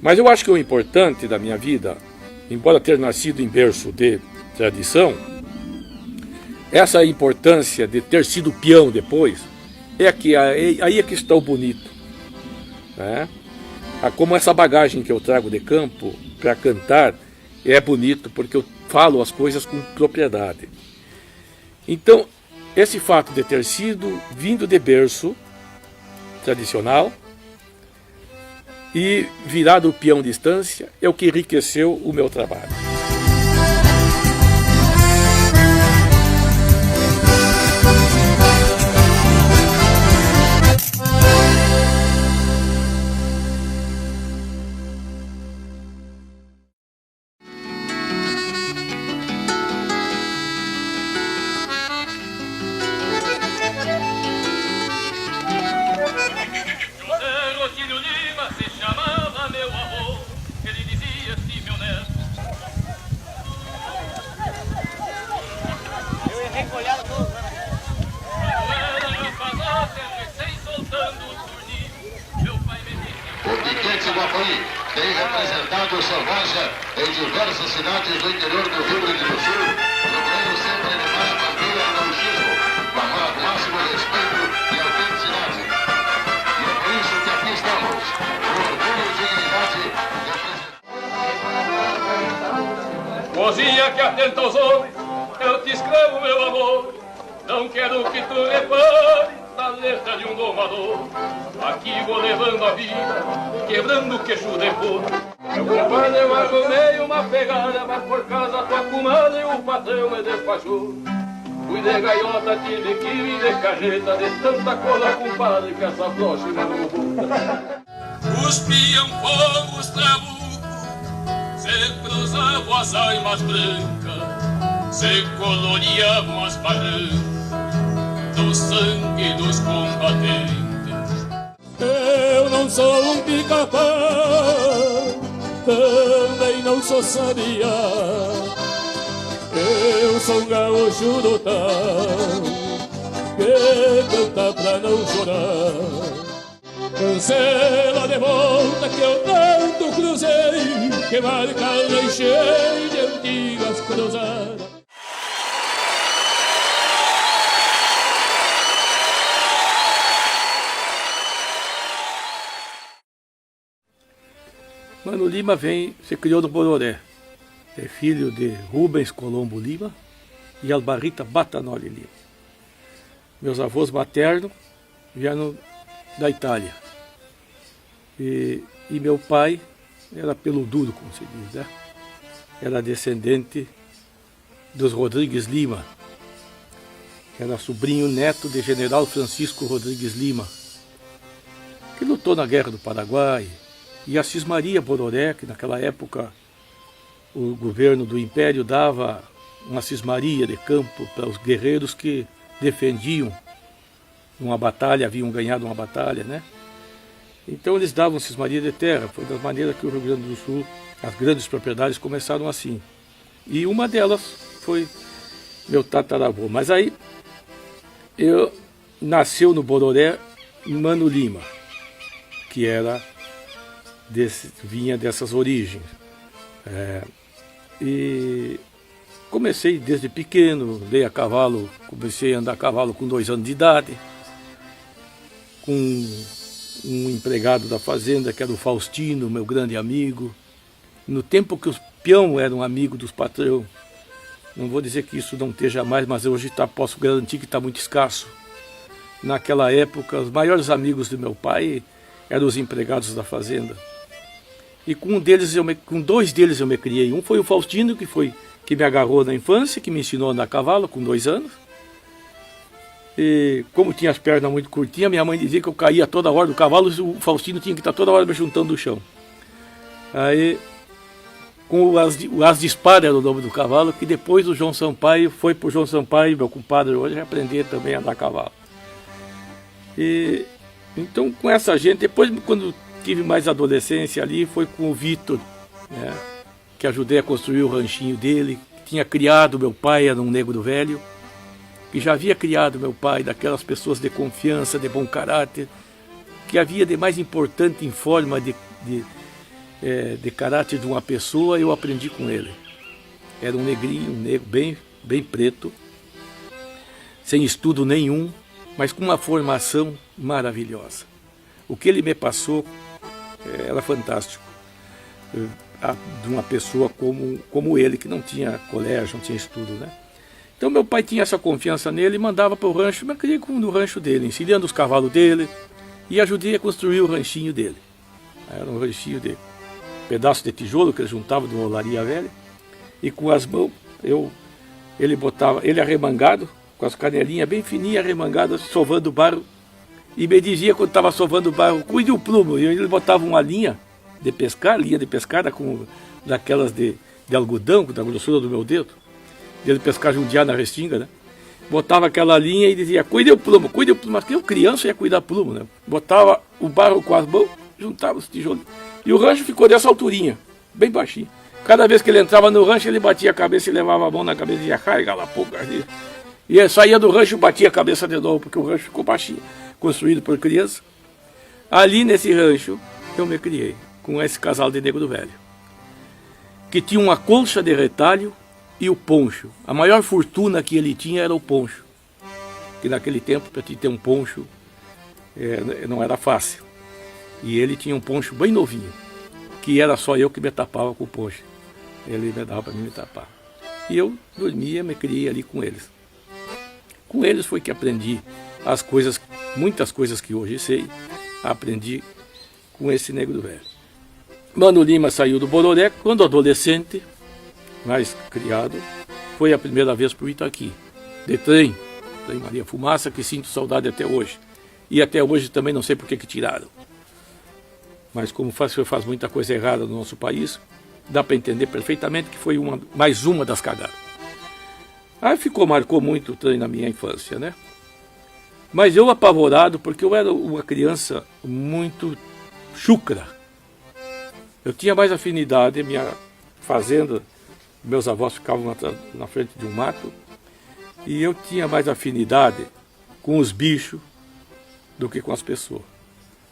Mas eu acho que o importante da minha vida, embora ter nascido em berço de tradição, essa importância de ter sido peão depois, aí é que está o bonito, né? Como essa bagagem que eu trago de campo para cantar é bonito, porque eu falo as coisas com propriedade. Então, esse fato de ter sido vindo de berço tradicional e virado o peão de estância é o que enriqueceu o meu trabalho. Tem representado o seu Rocha em diversas cidades do interior do Rio Grande do Sul, procurando sempre animar a bandeira do gauchismo, com o máximo respeito e autenticidade. E é por isso que aqui estamos, com orgulho e dignidade, representando. Cozinha que atenta aos homens, eu te escrevo, meu amor, não quero que tu repare na letra de um domador. Aqui vou levando a vida, quebrando o queixo de porco. Meu compadre, eu arrumei uma pegada, mas por causa da tua comadre o patrão me despachou. Fui de gaiota, tive que vir de carreta, de tanta coisa, compadre, que essa próxima não vou. Os peão povos trabucos se cruzavam as almas brancas, se coloriavam as barrancas do sangue dos combatentes. Eu não sou um pica-pau, também não sou sabia. Eu sou um gaúcho do tal, que canta pra não chorar. Cancela de volta que eu tanto cruzei, que marca lei cheia de antigas cruzadas. Mano Lima se criou no Bororé. É filho de Rubens Colombo Lima e Albarrita Batanoli Lima. Meus avós maternos vieram da Itália. E meu pai era peludo, como se diz, né? Era descendente dos Rodrigues Lima. Era sobrinho neto de General Francisco Rodrigues Lima, que lutou na Guerra do Paraguai. E a Cismaria Bororé, que naquela época o governo do Império dava uma cismaria de campo para os guerreiros que defendiam uma batalha, haviam ganhado uma batalha, né? Então eles davam cismaria de terra. Foi das maneiras que o Rio Grande do Sul, as grandes propriedades começaram assim. E uma delas foi meu tataravô. Mas aí nasceu no Bororé Mano Lima, que vinha dessas origens. E comecei desde pequeno, andei a cavalo, comecei a andar a cavalo com 2 anos de idade, com um empregado da fazenda que era o Faustino, meu grande amigo. No tempo que os peão eram amigos dos patrão, não vou dizer que isso não esteja mais, mas hoje posso garantir que está muito escasso. Naquela época, os maiores amigos do meu pai eram os empregados da fazenda. E com 2 deles eu me criei. Um foi o Faustino, que me agarrou na infância, que me ensinou a andar a cavalo com 2 anos. E como tinha as pernas muito curtinhas, minha mãe dizia que eu caía toda hora do cavalo, o Faustino tinha que estar toda hora me juntando do chão. Aí, com o As de Espada era o nome do cavalo, que depois o João Sampaio foi pro João Sampaio, meu compadre hoje, aprender também a andar a cavalo. E então com essa gente, depois quando tive mais adolescência ali, foi com o Vitor, né, que ajudei a construir o ranchinho dele, que tinha criado meu pai, era um negro velho, que já havia criado meu pai, daquelas pessoas de confiança, de bom caráter, que havia de mais importante em forma de caráter de uma pessoa, eu aprendi com ele. Era um negrinho, um negro bem preto, sem estudo nenhum, mas com uma formação maravilhosa. O que ele me passou era fantástico. De uma pessoa como ele, que não tinha colégio, não tinha estudo, né? Então meu pai tinha essa confiança nele e mandava para o rancho, mas criei no rancho dele, ensinando os cavalos dele, e ajudei a construir o ranchinho dele. Era um ranchinho de pedaço de tijolo que ele juntava de uma olaria velha, e com as mãos, ele arremangado, com as canelinhas bem fininhas, arremangadas, sovando o barro, e me dizia quando estava sovando o barro, cuide o plumo, e ele botava uma linha de pescar, daquelas de algodão, da grossura do meu dedo, de pescar jundiar na restinga, né? Botava aquela linha e dizia, cuide o plumo, mas que eu criança ia cuidar plumo, né? Botava o barro com as mãos, juntava os tijolos, e o rancho ficou dessa alturinha, bem baixinho. Cada vez que ele entrava no rancho, ele batia a cabeça e levava a mão na cabeça e dizia, carga lá, pouco. E ele saía do rancho e batia a cabeça de novo, porque o rancho ficou baixinho, construído por criança. Ali nesse rancho, eu me criei com esse casal de negro velho, que tinha uma colcha de retalho e o poncho. A maior fortuna que ele tinha era o poncho, que naquele tempo, para te ter um poncho, não era fácil. E ele tinha um poncho bem novinho, que era só eu que me tapava com o poncho. Ele me dava para mim me tapar. E eu dormia, me criei ali com eles. Com eles foi que aprendi as coisas, muitas coisas que hoje sei, aprendi com esse negro velho. Mano Lima saiu do Bororé quando adolescente, mais criado, foi a primeira vez para o Itaqui, de trem Maria Fumaça, que sinto saudade até hoje. E até hoje também não sei por que tiraram. Mas como faz muita coisa errada no nosso país, dá para entender perfeitamente que foi mais uma das cagadas. Aí marcou muito o trem na minha infância, né? Mas eu apavorado, porque eu era uma criança muito chucra. Eu tinha mais afinidade, minha fazenda, meus avós ficavam na frente de um mato, e eu tinha mais afinidade com os bichos do que com as pessoas.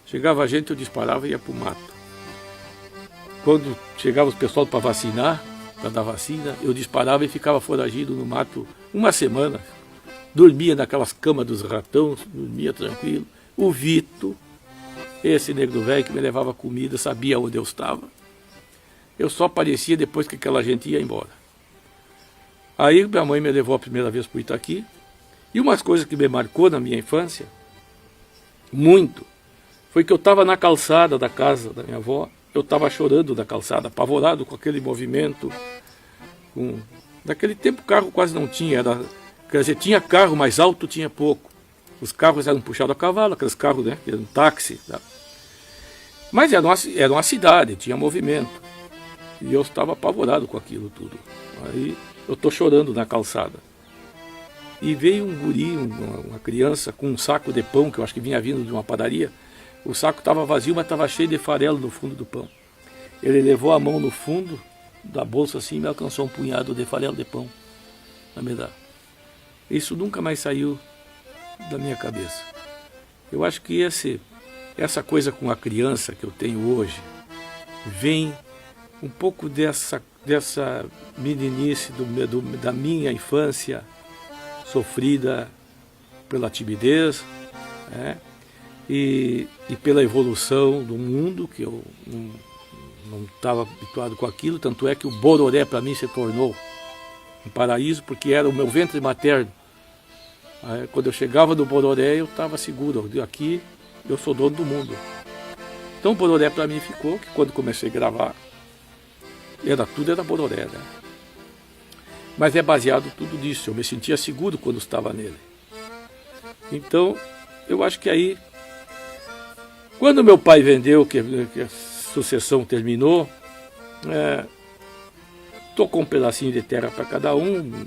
Chegava a gente, eu disparava e ia para o mato. Quando chegava os pessoal para vacinar, para dar vacina, eu disparava e ficava foragido no mato uma semana. Dormia naquelas camas dos ratões, dormia tranquilo. O Vito, esse negro velho que me levava comida, sabia onde eu estava. Eu só aparecia depois que aquela gente ia embora. Aí minha mãe me levou a primeira vez para o Itaqui. E umas coisas que me marcou na minha infância, muito, foi que eu estava na calçada da casa da minha avó, eu estava chorando na calçada, apavorado com aquele movimento. Naquele tempo carro quase não tinha, quer dizer, tinha carro, mas alto tinha pouco. Os carros eram puxados a cavalo, aqueles carros, né, que eram táxi. Tá? Mas era uma cidade, tinha movimento. E eu estava apavorado com aquilo tudo. Aí eu estou chorando na calçada. E veio um guri, uma criança, com um saco de pão, que eu acho que vinha vindo de uma padaria. O saco estava vazio, mas estava cheio de farelo no fundo do pão. Ele levou a mão no fundo da bolsa assim e me alcançou um punhado de farelo de pão a me dar. Isso nunca mais saiu da minha cabeça. Eu acho que essa coisa com a criança que eu tenho hoje vem um pouco dessa meninice da minha infância sofrida pela timidez, né? E pela evolução do mundo, que eu não estava habituado com aquilo, tanto é que o Bororé para mim se tornou um paraíso, porque era o meu ventre materno. Aí, quando eu chegava no Bororé, eu estava seguro, aqui eu sou dono do mundo. Então o Bororé para mim ficou, que quando comecei a gravar, tudo era Bororé, né? Mas é baseado tudo nisso, eu me sentia seguro quando estava nele. Então, eu acho que aí, quando meu pai vendeu, que a sucessão terminou, tocou um pedacinho de terra para cada um,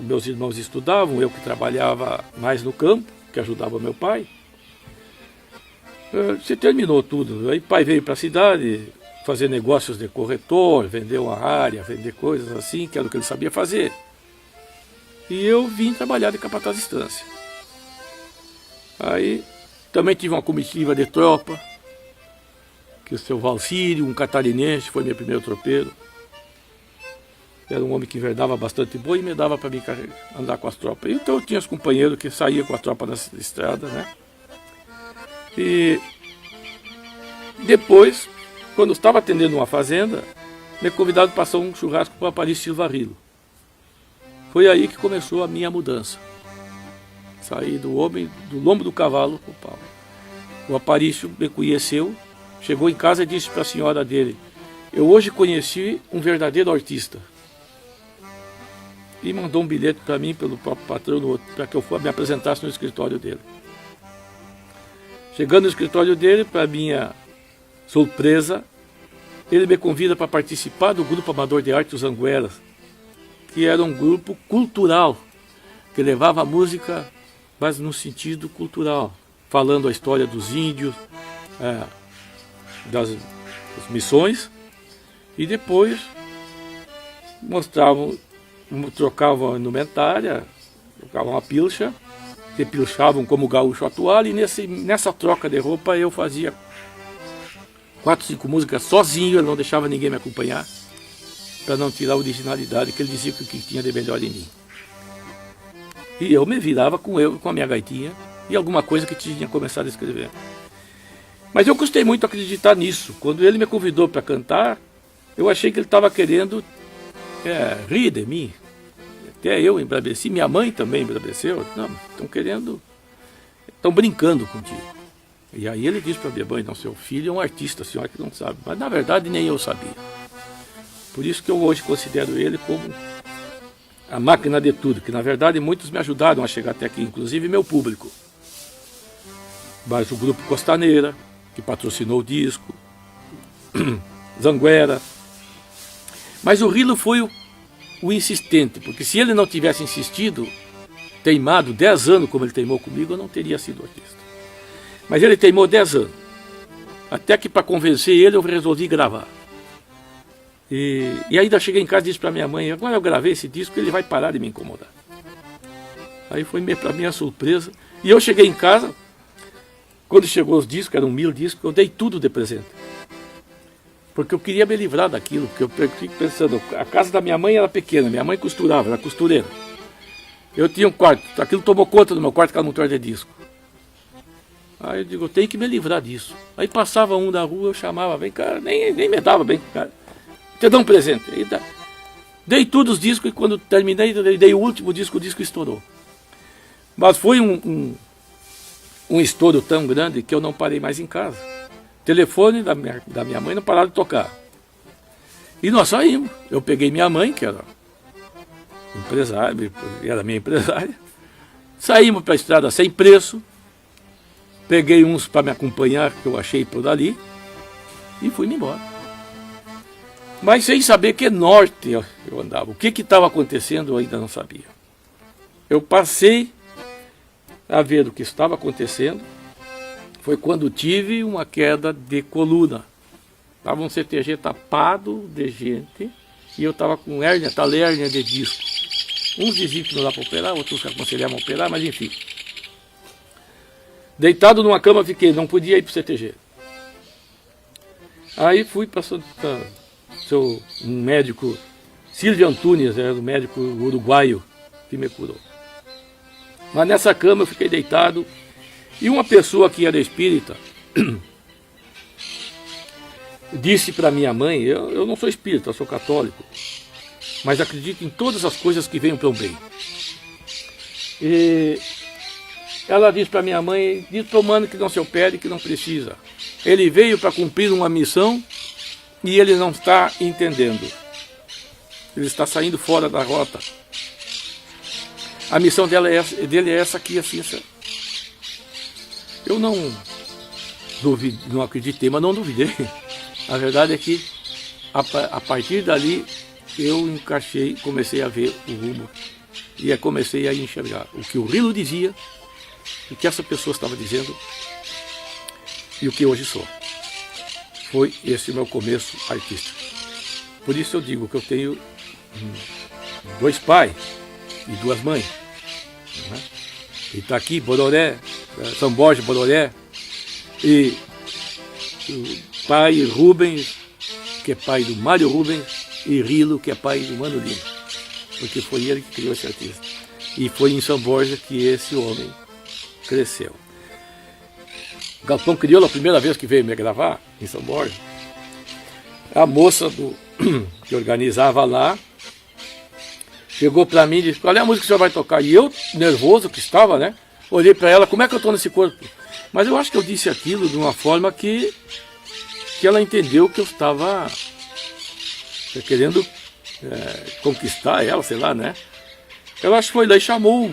meus irmãos estudavam, eu que trabalhava mais no campo, que ajudava meu pai. Se terminou tudo, aí pai veio para a cidade fazer negócios de corretor, vender uma área, vender coisas assim, que era o que ele sabia fazer. E eu vim trabalhar de capataz de estância. Aí também tive uma comitiva de tropa, que o seu Valcírio, um catarinense, foi meu primeiro tropeiro. Era um homem que enverdava bastante boi e me dava para mim andar com as tropas. Então eu tinha os companheiros que saíam com a tropa nessa estrada, né? E depois, quando eu estava atendendo uma fazenda, me convidaram para passar um churrasco para o Aparício Silva Rilo. Foi aí que começou a minha mudança. Saí do homem, do lombo do cavalo para o pau. O Aparício me conheceu, chegou em casa e disse para a senhora dele: eu hoje conheci um verdadeiro artista. E mandou um bilhete para mim, pelo próprio patrão, para que eu me apresentasse no escritório dele. Chegando no escritório dele, para minha surpresa, ele me convida para participar do grupo amador de arte Os Angueras, que era um grupo cultural, que levava a música, mas no sentido cultural, falando a história dos índios, das missões, e depois trocavam a indumentária, trocavam a pilcha, se pilchavam como gaúcho atual, e nessa troca de roupa eu fazia 4, 5 músicas sozinho, ele não deixava ninguém me acompanhar, para não tirar a originalidade que ele dizia que o que tinha de melhor em mim. E eu me virava com a minha gaitinha e alguma coisa que tinha começado a escrever. Mas eu custei muito acreditar nisso. Quando ele me convidou para cantar, eu achei que ele estava querendo rir de mim. Até eu embraveci, minha mãe também embraveceu. Não, estão brincando contigo. E aí ele disse para minha mãe: não, seu filho é um artista, a senhora que não sabe. Mas na verdade nem eu sabia. Por isso que eu hoje considero ele como a máquina de tudo, que na verdade muitos me ajudaram a chegar até aqui, inclusive meu público. Mas o grupo Costaneira, que patrocinou o disco, Zanguera. Mas o Rilo foi o insistente, porque se ele não tivesse insistido, teimado 10 anos como ele teimou comigo, eu não teria sido artista. Mas ele teimou 10 anos, até que para convencer ele eu resolvi gravar. E ainda cheguei em casa e disse para minha mãe: agora eu gravei esse disco, ele vai parar de me incomodar. Aí foi para minha surpresa. E eu cheguei em casa, quando chegou os discos, eram 1000 discos, eu dei tudo de presente. Porque eu queria me livrar daquilo, porque eu fico pensando, a casa da minha mãe era pequena, minha mãe costurava, era costureira. Eu tinha um quarto, aquilo tomou conta do meu quarto, que era um motor de disco. Aí eu digo: eu tenho que me livrar disso. Aí passava um da rua, eu chamava: vem cá, nem me dava bem, cara. Te dou um presente. Aí dei todos os discos, e quando terminei, dei o último disco, o disco estourou. Mas foi um estouro tão grande que eu não parei mais em casa. O telefone da minha mãe não parava de tocar. E nós saímos. Eu peguei minha mãe, que era empresária, era minha empresária. Saímos para a estrada sem preço. Peguei uns para me acompanhar, que eu achei por ali, e fui-me embora. Mas sem saber que norte eu andava. O que estava acontecendo eu ainda não sabia. Eu passei a ver o que estava acontecendo. Foi quando tive uma queda de coluna. Estava um CTG tapado de gente e eu estava com hérnia de disco. Uns diziam que não dá para operar, outros que aconselhavam a operar, mas enfim. Deitado numa cama fiquei, não podia ir para o CTG. Aí fui para um médico, Silvio Antunes, era o médico uruguaio que me curou. Mas nessa cama eu fiquei deitado e uma pessoa que era espírita disse para minha mãe: eu não sou espírita, eu sou católico, mas acredito em todas as coisas que venham para o bem. E ela disse para minha mãe: diz para o mano que não se opere, que não precisa. Ele veio para cumprir uma missão e ele não está entendendo. Ele está saindo fora da rota. A missão dele é essa aqui, assim, essa. Eu não acreditei, mas não duvidei. A verdade é que a partir dali eu encaixei, comecei a ver o rumo e comecei a enxergar o que o Rilo dizia, o que essa pessoa estava dizendo e o que hoje sou. Foi esse o meu começo artístico. Por isso eu digo que eu tenho 2 pais e 2 mães. Né? Itaqui, Bororé, São Borja, Bororé. E pai Rubens, que é pai do Mário Rubens, e Rilo, que é pai do Mano Lima, porque foi ele que criou esse artista. E foi em São Borja que esse homem cresceu. Galpão Crioulo, a primeira vez que veio me gravar em São Borja, a moça que organizava lá chegou para mim e disse: qual é a música que o senhor vai tocar? E eu, nervoso que estava, né, olhei para ela: como é que eu estou nesse corpo? Mas eu acho que eu disse aquilo de uma forma que ela entendeu que eu estava querendo conquistar ela, sei lá, né? Ela acho que foi lá e chamou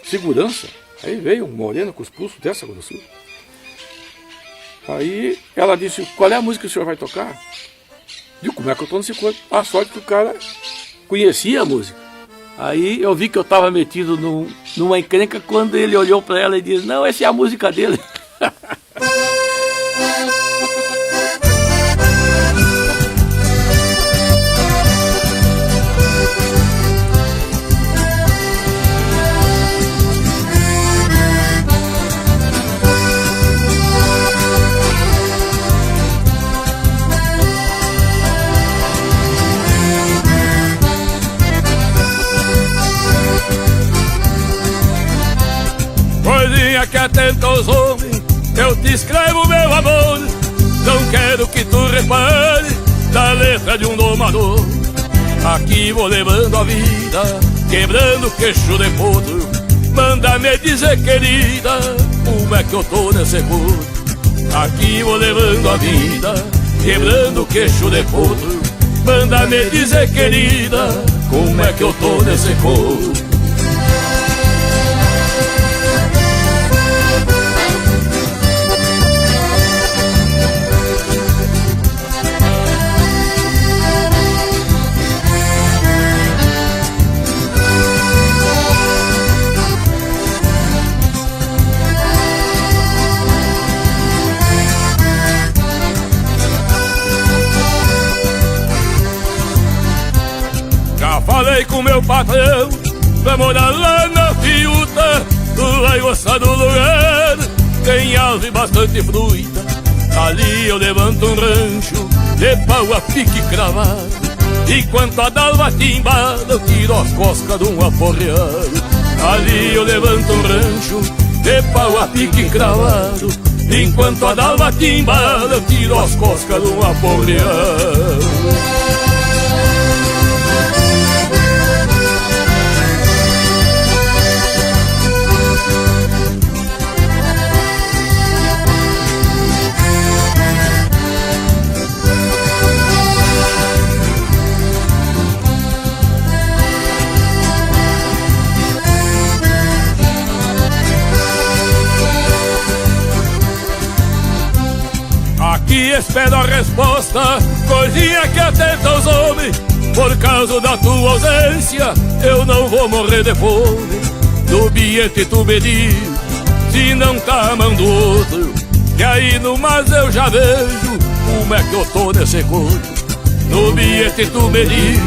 segurança. Aí veio um moreno com os pulsos dessa grossura. Aí ela disse: qual é a música que o senhor vai tocar? Digo: como é que eu estou nesse corpo? A sorte que o cara conhecia a música. Aí eu vi que eu estava metido numa encrenca quando ele olhou para ela e disse: não, essa é a música dele. Coisinha que atenta aos homens, eu te escrevo, meu amor. Não quero que tu repare da letra de um domador. Aqui vou levando a vida, quebrando queixo de potro. Manda me dizer, querida, como é que eu tô nesse corpo. Aqui vou levando a vida, quebrando queixo de potro. Manda me dizer, querida, como é que eu tô nesse corpo. Falei com meu patrão, vai morar lá na Fiuta. Tu vai gostar do lugar, tem ave e bastante fruta. Ali eu levanto um rancho, de pau a pique cravado. Enquanto a dalva timbada, eu tiro as coscas de um aporreado. Ali eu levanto um rancho, de pau a pique cravado. Enquanto a dalva timbada, eu tiro as coscas de um aporreado. Aqui espero a resposta, coisinha que atenta os homens. Por causa da tua ausência, eu não vou morrer de fome. No bilhete tu me diz, se não tá a mão do outro. E aí no mais eu já vejo como é que eu tô nesse corpo. No bilhete tu me diz,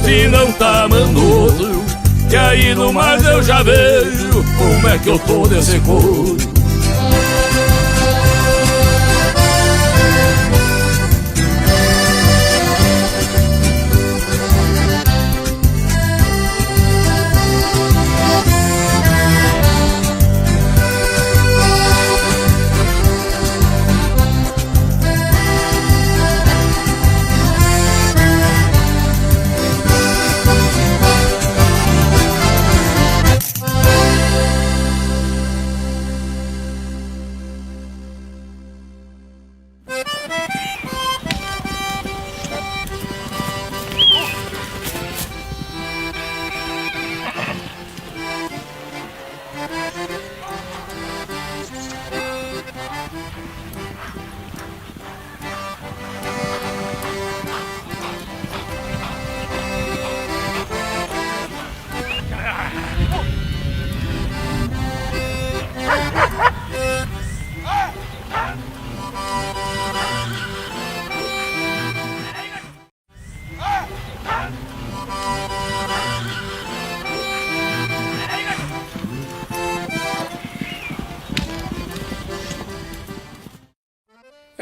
se não tá a mão do outro. E aí no mais eu já vejo como é que eu tô nesse corpo.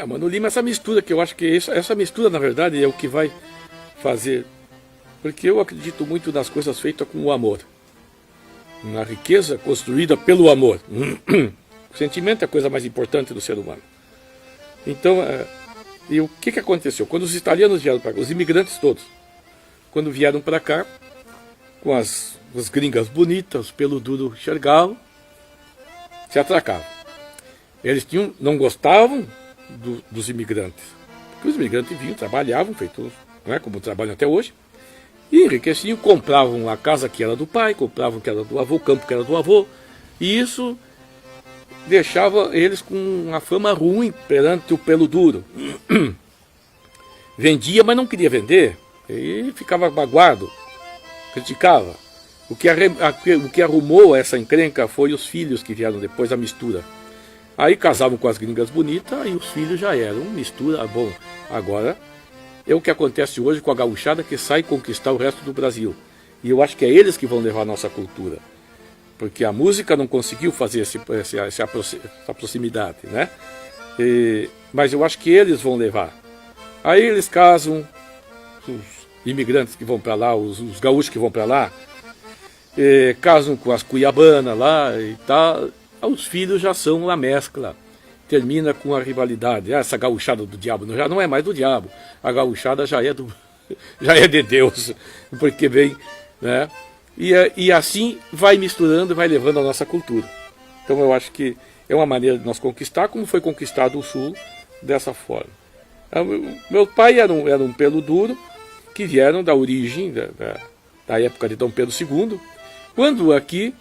Mano Lima, essa mistura que eu acho que essa mistura, na verdade, é o que vai fazer. Porque eu acredito muito nas coisas feitas com o amor. Na riqueza construída pelo amor. O sentimento é a coisa mais importante do ser humano. Então, e o que aconteceu? Quando os italianos vieram para cá, os imigrantes todos, quando vieram para cá, com as gringas bonitas, pelo duro enxergavam, se atracavam. Eles não gostavam dos imigrantes, porque os imigrantes vinham, trabalhavam, feito, não é, como trabalham até hoje, e enriqueciam, compravam a casa que era do pai, compravam que era do avô, o campo que era do avô, e isso deixava eles com uma fama ruim perante o pelo duro. Vendia, mas não queria vender, e ficava magoado, criticava. O que arrumou essa encrenca foi os filhos que vieram depois, a mistura. Aí casavam com as gringas bonitas e os filhos já eram mistura. Bom, agora é o que acontece hoje com a gauchada que sai conquistar o resto do Brasil. E eu acho que é eles que vão levar a nossa cultura. Porque a música não conseguiu fazer essa proximidade, né? Mas eu acho que eles vão levar. Aí eles casam, os imigrantes que vão para lá, os gaúchos que vão para lá, casam com as cuiabanas lá e tal. Os filhos já são uma mescla. Termina com a rivalidade. Essa gauchada do diabo já não é mais do diabo. A gauchada já é de Deus. Porque vem, né? E assim vai misturando, vai levando a nossa cultura. Então eu acho que é uma maneira de nós conquistar, como foi conquistado o Sul, dessa forma. Meu pai era um pelo duro, que vieram da origem, da época de Dom Pedro II, quando aqui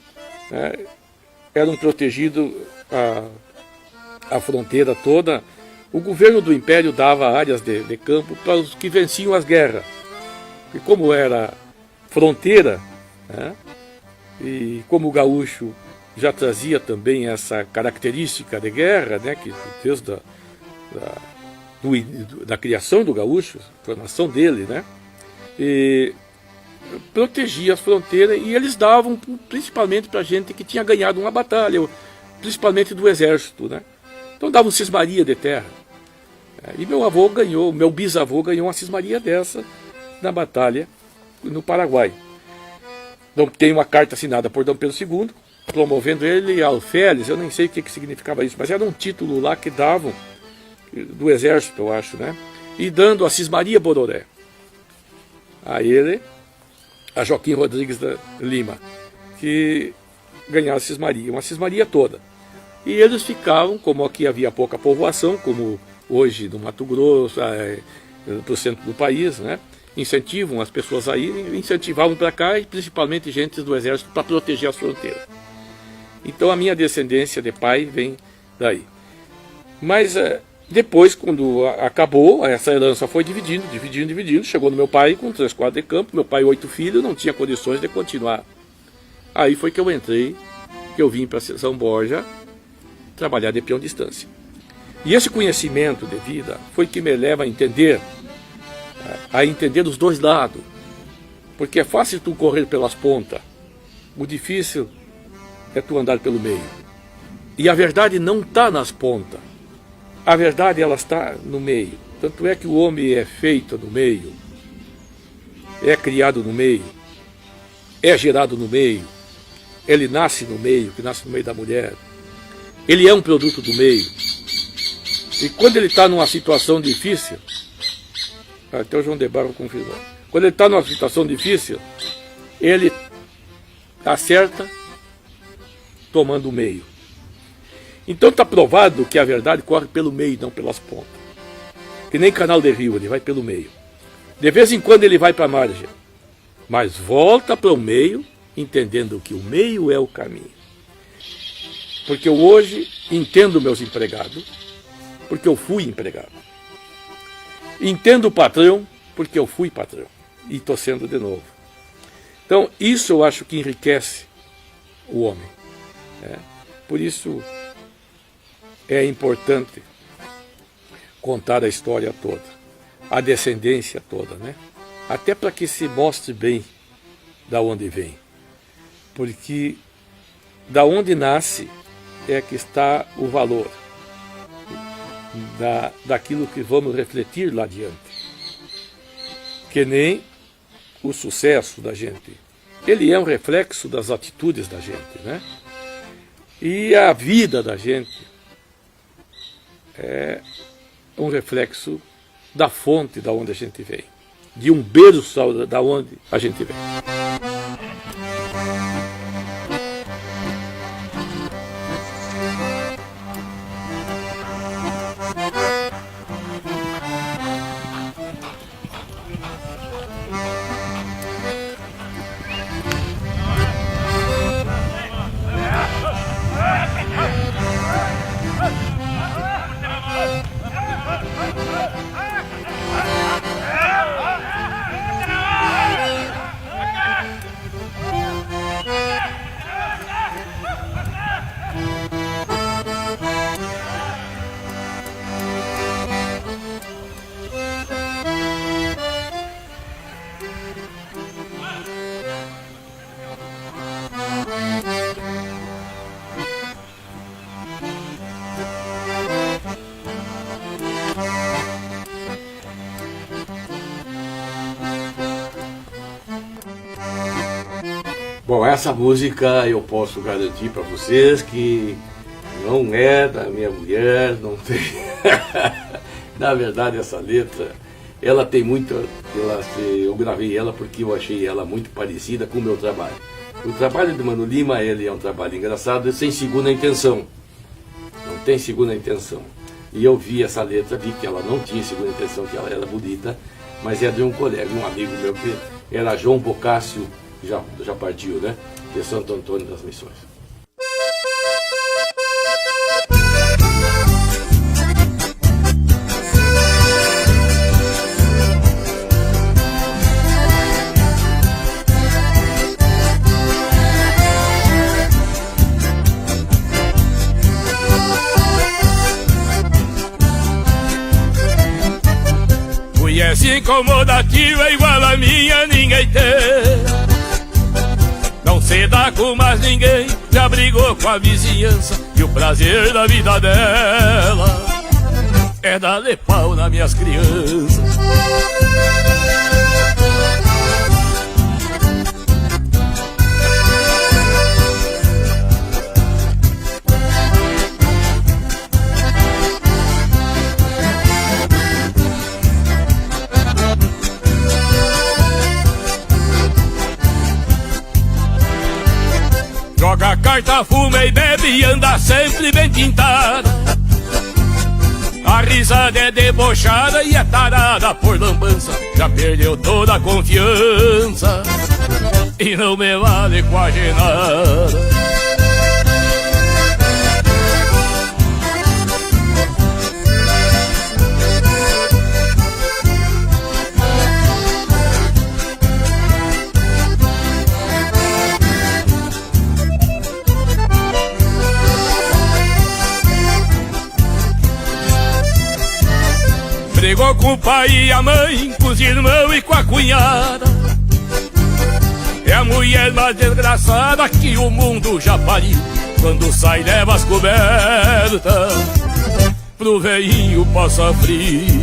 eram protegidos a fronteira toda. O governo do Império dava áreas de campo para os que venciam as guerras. E como era fronteira, e como o gaúcho já trazia também essa característica de guerra, que desde da criação do gaúcho, formação dele, e protegia as fronteiras, e eles davam principalmente para gente que tinha ganhado uma batalha, principalmente do exército, Então davam cismaria de terra. E meu bisavô ganhou uma cismaria dessa na batalha no Paraguai. Então, tem uma carta assinada por Dom Pedro II, promovendo ele alferes, eu nem sei o que significava isso, mas era um título lá que davam do exército, eu acho, e dando a cismaria Bororé a ele, a Joaquim Rodrigues da Lima, que ganhava a cismaria, uma cismaria toda. E eles ficavam, como aqui havia pouca povoação, como hoje no Mato Grosso, para o centro do país, incentivam as pessoas a irem, incentivavam para cá, e principalmente gente do exército, para proteger as fronteiras. Então a minha descendência de pai vem daí. Mas depois, quando acabou, essa herança foi dividindo, chegou no meu pai com 3 quadros de campo, meu pai 8 filhos, não tinha condições de continuar. Aí foi que eu entrei, que eu vim para São Borja trabalhar de peão de estância. E esse conhecimento de vida foi que me leva a entender os dois lados. Porque é fácil tu correr pelas pontas, o difícil é tu andar pelo meio. E a verdade não está nas pontas, a verdade ela está no meio. Tanto é que o homem é feito no meio, é criado no meio, é gerado no meio, ele nasce no meio, que nasce no meio da mulher, ele é um produto do meio. E quando ele está numa situação difícil, até o João de Barro confirmou, quando ele está numa situação difícil, ele acerta tomando o meio. Então está provado que a verdade corre pelo meio, não pelas pontas. Que nem canal de rio, ele vai pelo meio. De vez em quando ele vai para a margem, mas volta para o meio, entendendo que o meio é o caminho. Porque eu hoje entendo meus empregados, porque eu fui empregado. Entendo o patrão, porque eu fui patrão. E estou sendo de novo. Então, isso eu acho que enriquece o homem. Por isso é importante contar a história toda, a descendência toda, até para que se mostre bem da onde vem. Porque da onde nasce é que está o valor. daquilo que vamos refletir lá adiante. Que nem o sucesso da gente. Ele é um reflexo das atitudes da gente, né? E a vida da gente é um reflexo da fonte da onde a gente vem, de um berço da onde a gente vem. Bom, essa música eu posso garantir para vocês que não é da minha mulher, não tem. Na verdade, essa letra, ela tem muito. Eu gravei ela porque eu achei ela muito parecida com o meu trabalho. O trabalho de Mano Lima, ele é um trabalho engraçado e sem segunda intenção. Não tem segunda intenção. E eu vi essa letra, vi que ela não tinha segunda intenção, que ela era bonita, mas é de um colega, um amigo meu, que era João Bocácio. Já partiu, né? De Santo Antônio das Missões. Mulher incomodativa igual a minha ninguém tem. Não se dá com mais ninguém, já brigou com a vizinhança. E o prazer da vida dela é dar-lhe pau nas minhas crianças. Joga carta, fuma e bebe e anda sempre bem pintada. A risada é debochada e é tarada por lambança. Já perdeu toda a confiança e não me vale quase nada. Brigou com o pai e a mãe, com os irmãos e com a cunhada. É a mulher mais desgraçada que o mundo já pariu. Quando sai leva as cobertas pro velhinho passar frio.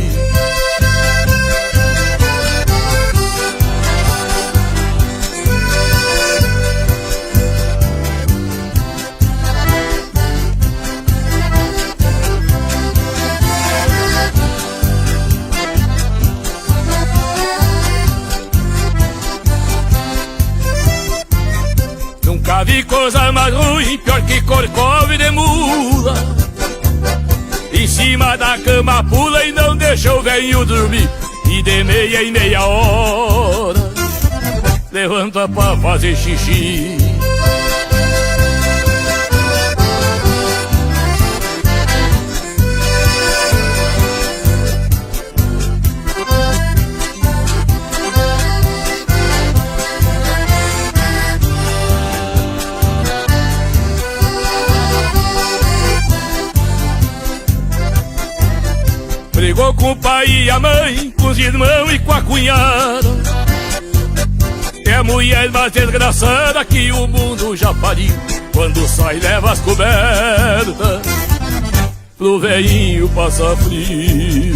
Nunca vi coisa mais ruim, pior que corcove de mula. Em cima da cama pula e não deixa o velho dormir. E de meia em meia hora levanta pra fazer xixi. Brigou com o pai e a mãe, com os irmãos e com a cunhada. É a mulher mais desgraçada que o mundo já pariu. Quando sai leva as cobertas pro velhinho passar frio.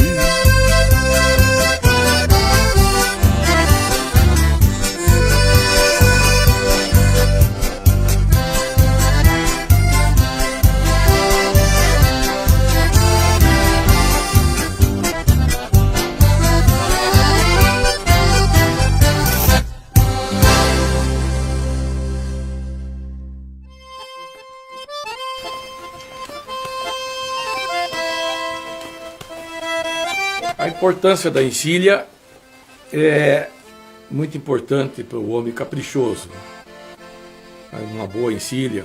A importância da encilha é muito importante para o homem caprichoso. Uma boa encilha,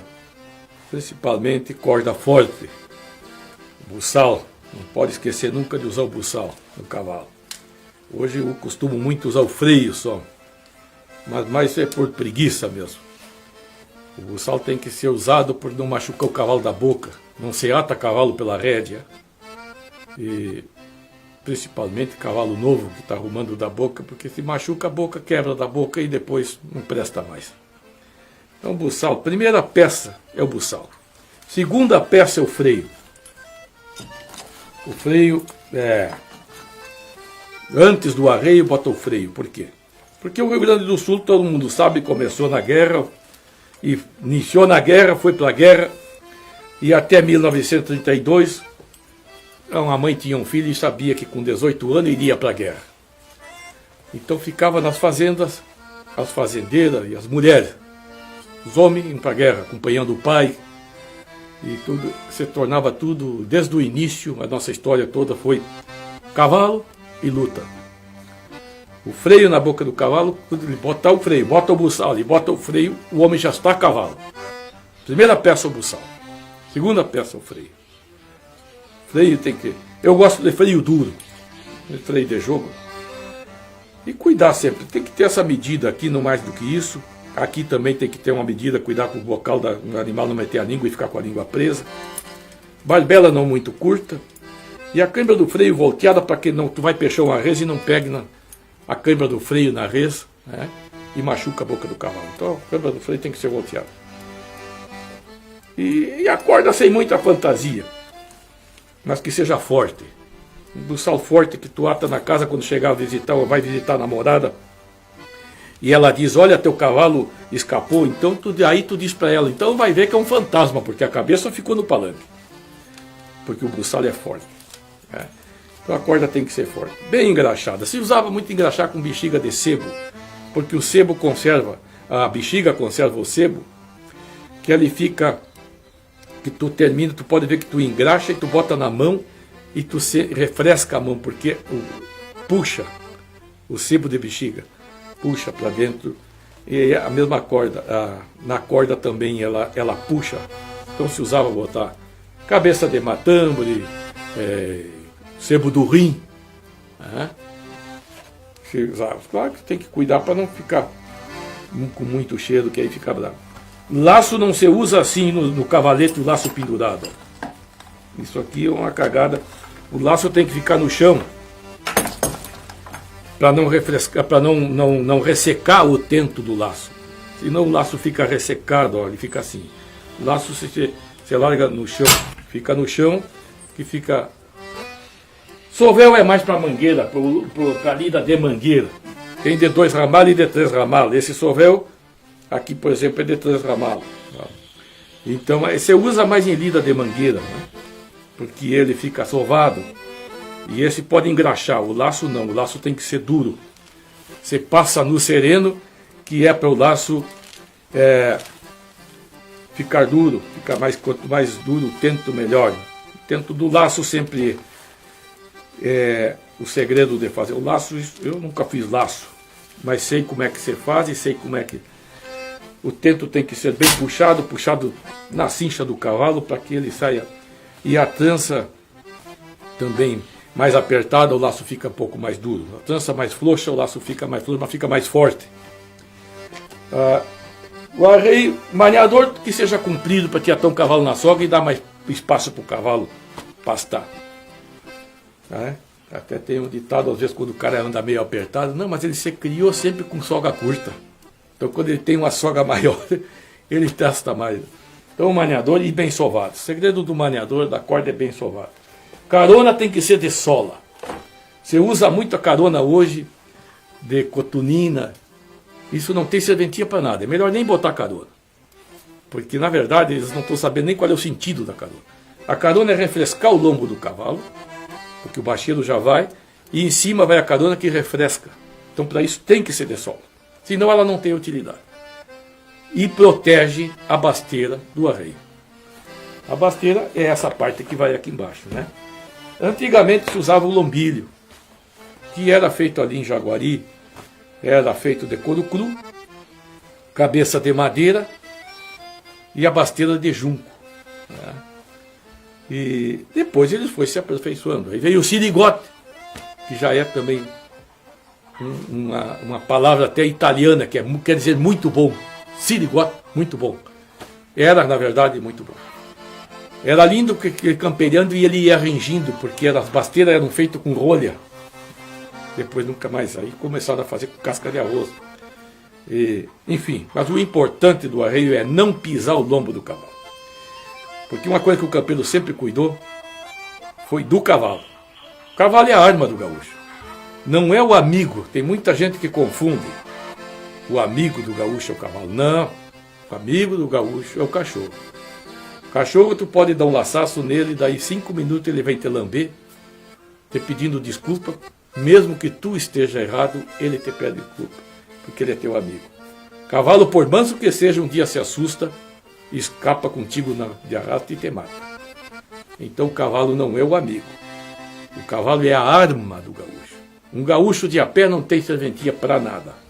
principalmente corda forte, buçal. Não pode esquecer nunca de usar o buçal no cavalo. Hoje eu costumo muito usar o freio só, mas é por preguiça mesmo. O buçal tem que ser usado por não machucar o cavalo da boca. Não se ata cavalo pela rédea. E principalmente cavalo novo que está arrumando da boca, porque se machuca a boca, quebra da boca e depois não presta mais. Então, buçal, primeira peça é o buçal. Segunda peça é o freio. O freio antes do arreio bota o freio. Por quê? Porque o Rio Grande do Sul, todo mundo sabe, começou na guerra, e iniciou na guerra, foi para a guerra, e até 1932, uma mãe tinha um filho e sabia que com 18 anos iria para a guerra. Então ficava nas fazendas, as fazendeiras e as mulheres. Os homens iam para a guerra, acompanhando o pai. E tudo, se tornava tudo, desde o início, a nossa história toda foi cavalo e luta. O freio na boca do cavalo, quando ele botar o freio, bota o buçal, ele bota o freio, o homem já está a cavalo. Primeira peça é o buçal. Segunda peça é o freio. Freio tem que... Eu gosto de freio duro, de freio de jogo. E cuidar sempre, tem que ter essa medida aqui, não mais do que isso. Aqui também tem que ter uma medida, cuidar com o bocal do animal, não meter a língua e ficar com a língua presa. Barbela não muito curta. E a câimbra do freio volteada para que não, tu vai peixar uma res e não pegue a câimbra do freio na res, né, e machuca a boca do cavalo. Então a câimbra do freio tem que ser volteada. E a corda sem muita fantasia, mas que seja forte. Um buçal forte que tu ata na casa quando chegar a visitar ou vai visitar a namorada. E ela diz, olha, teu cavalo escapou, então aí tu diz para ela, então vai ver que é um fantasma, porque a cabeça ficou no palanque. Porque o buçal é forte. Né? Então a corda tem que ser forte. Bem engraxada. Se usava muito engraxar com bexiga de sebo, porque o sebo conserva, a bexiga conserva o sebo, que ele fica... que tu termina, tu pode ver que tu engraxa e tu bota na mão e tu refresca a mão, porque puxa o sebo de bexiga, puxa para dentro, e a mesma corda, na corda também ela puxa. Então se usava botar cabeça de matâmbore, sebo do rim, né? Se usava. Claro que tem que cuidar para não ficar com muito cheiro, que aí fica bravo. Laço não se usa assim no cavalete, o laço pendurado. Isso aqui é uma cagada. O laço tem que ficar no chão para não refrescar, para não ressecar o tento do laço. Senão o laço fica ressecado, ó, ele fica assim. O laço você larga no chão, fica no chão, que fica... Sovel é mais para mangueira, para lida de mangueira. Tem de 2 ramalos e de 3 ramalos. Esse sovel... Aqui, por exemplo, é de 3 ramalos. Então, você usa mais em lida de mangueira, né? Porque ele fica sovado. E esse pode engraxar. O laço não, o laço tem que ser duro. Você passa no sereno, que é para o laço ficar duro. Quanto mais duro o tento, melhor. O tento do laço sempre é o segredo de fazer. O laço, eu nunca fiz laço, mas sei como é que você faz e sei como é que... O tento tem que ser bem puxado na cincha do cavalo para que ele saia. E a trança também mais apertada, o laço fica um pouco mais duro. A trança mais frouxa, o laço fica mais frouxo, mas fica mais forte. O arreio, maniador que seja comprido para te atar um cavalo na soga e dar mais espaço para o cavalo pastar. Até tem um ditado, às vezes, quando o cara anda meio apertado, não, mas ele se criou sempre com soga curta. Então, quando ele tem uma soga maior, ele testa mais. Então, maniador e bem sovado. O segredo do maniador da corda é bem sovado. Carona tem que ser de sola. Você usa muito a carona hoje de cotunina. Isso não tem serventia para nada. É melhor nem botar carona. Porque, na verdade, eles não estão sabendo nem qual é o sentido da carona. A carona é refrescar o lombo do cavalo, porque o bacheiro já vai, e em cima vai a carona que refresca. Então, para isso, tem que ser de sola. Senão, ela não tem utilidade. E protege a basteira do arreio. A basteira é essa parte que vai aqui embaixo, né? Antigamente se usava o lombilho, que era feito ali em Jaguari, era feito de couro cru, cabeça de madeira e a basteira de junco, né? E depois ele foi se aperfeiçoando. Aí veio o sirigote, que já é também uma palavra até italiana, que quer dizer muito bom. Sirigote, muito bom. Era, na verdade, muito bom. Era lindo que campeando e ele ia rangindo, porque as basteiras eram feitas com rolha. Depois nunca mais. Aí começaram a fazer com casca de arroz. Enfim, mas o importante do arreio é não pisar o lombo do cavalo. Porque uma coisa que o campeiro sempre cuidou foi do cavalo. O cavalo é a arma do gaúcho. Não é o amigo. Tem muita gente que confunde. O amigo do gaúcho é o cavalo. Não. O amigo do gaúcho é o cachorro. O cachorro tu pode dar um laçaço nele, daí 5 minutos ele vem te lamber, te pedindo desculpa. Mesmo que tu esteja errado, ele te pede desculpa, porque ele é teu amigo. Cavalo, por manso que seja, um dia se assusta, escapa contigo de arrasto e te mata. Então o cavalo não é o amigo. O cavalo é a arma do gaúcho. Um gaúcho de a pé não tem serventia para nada.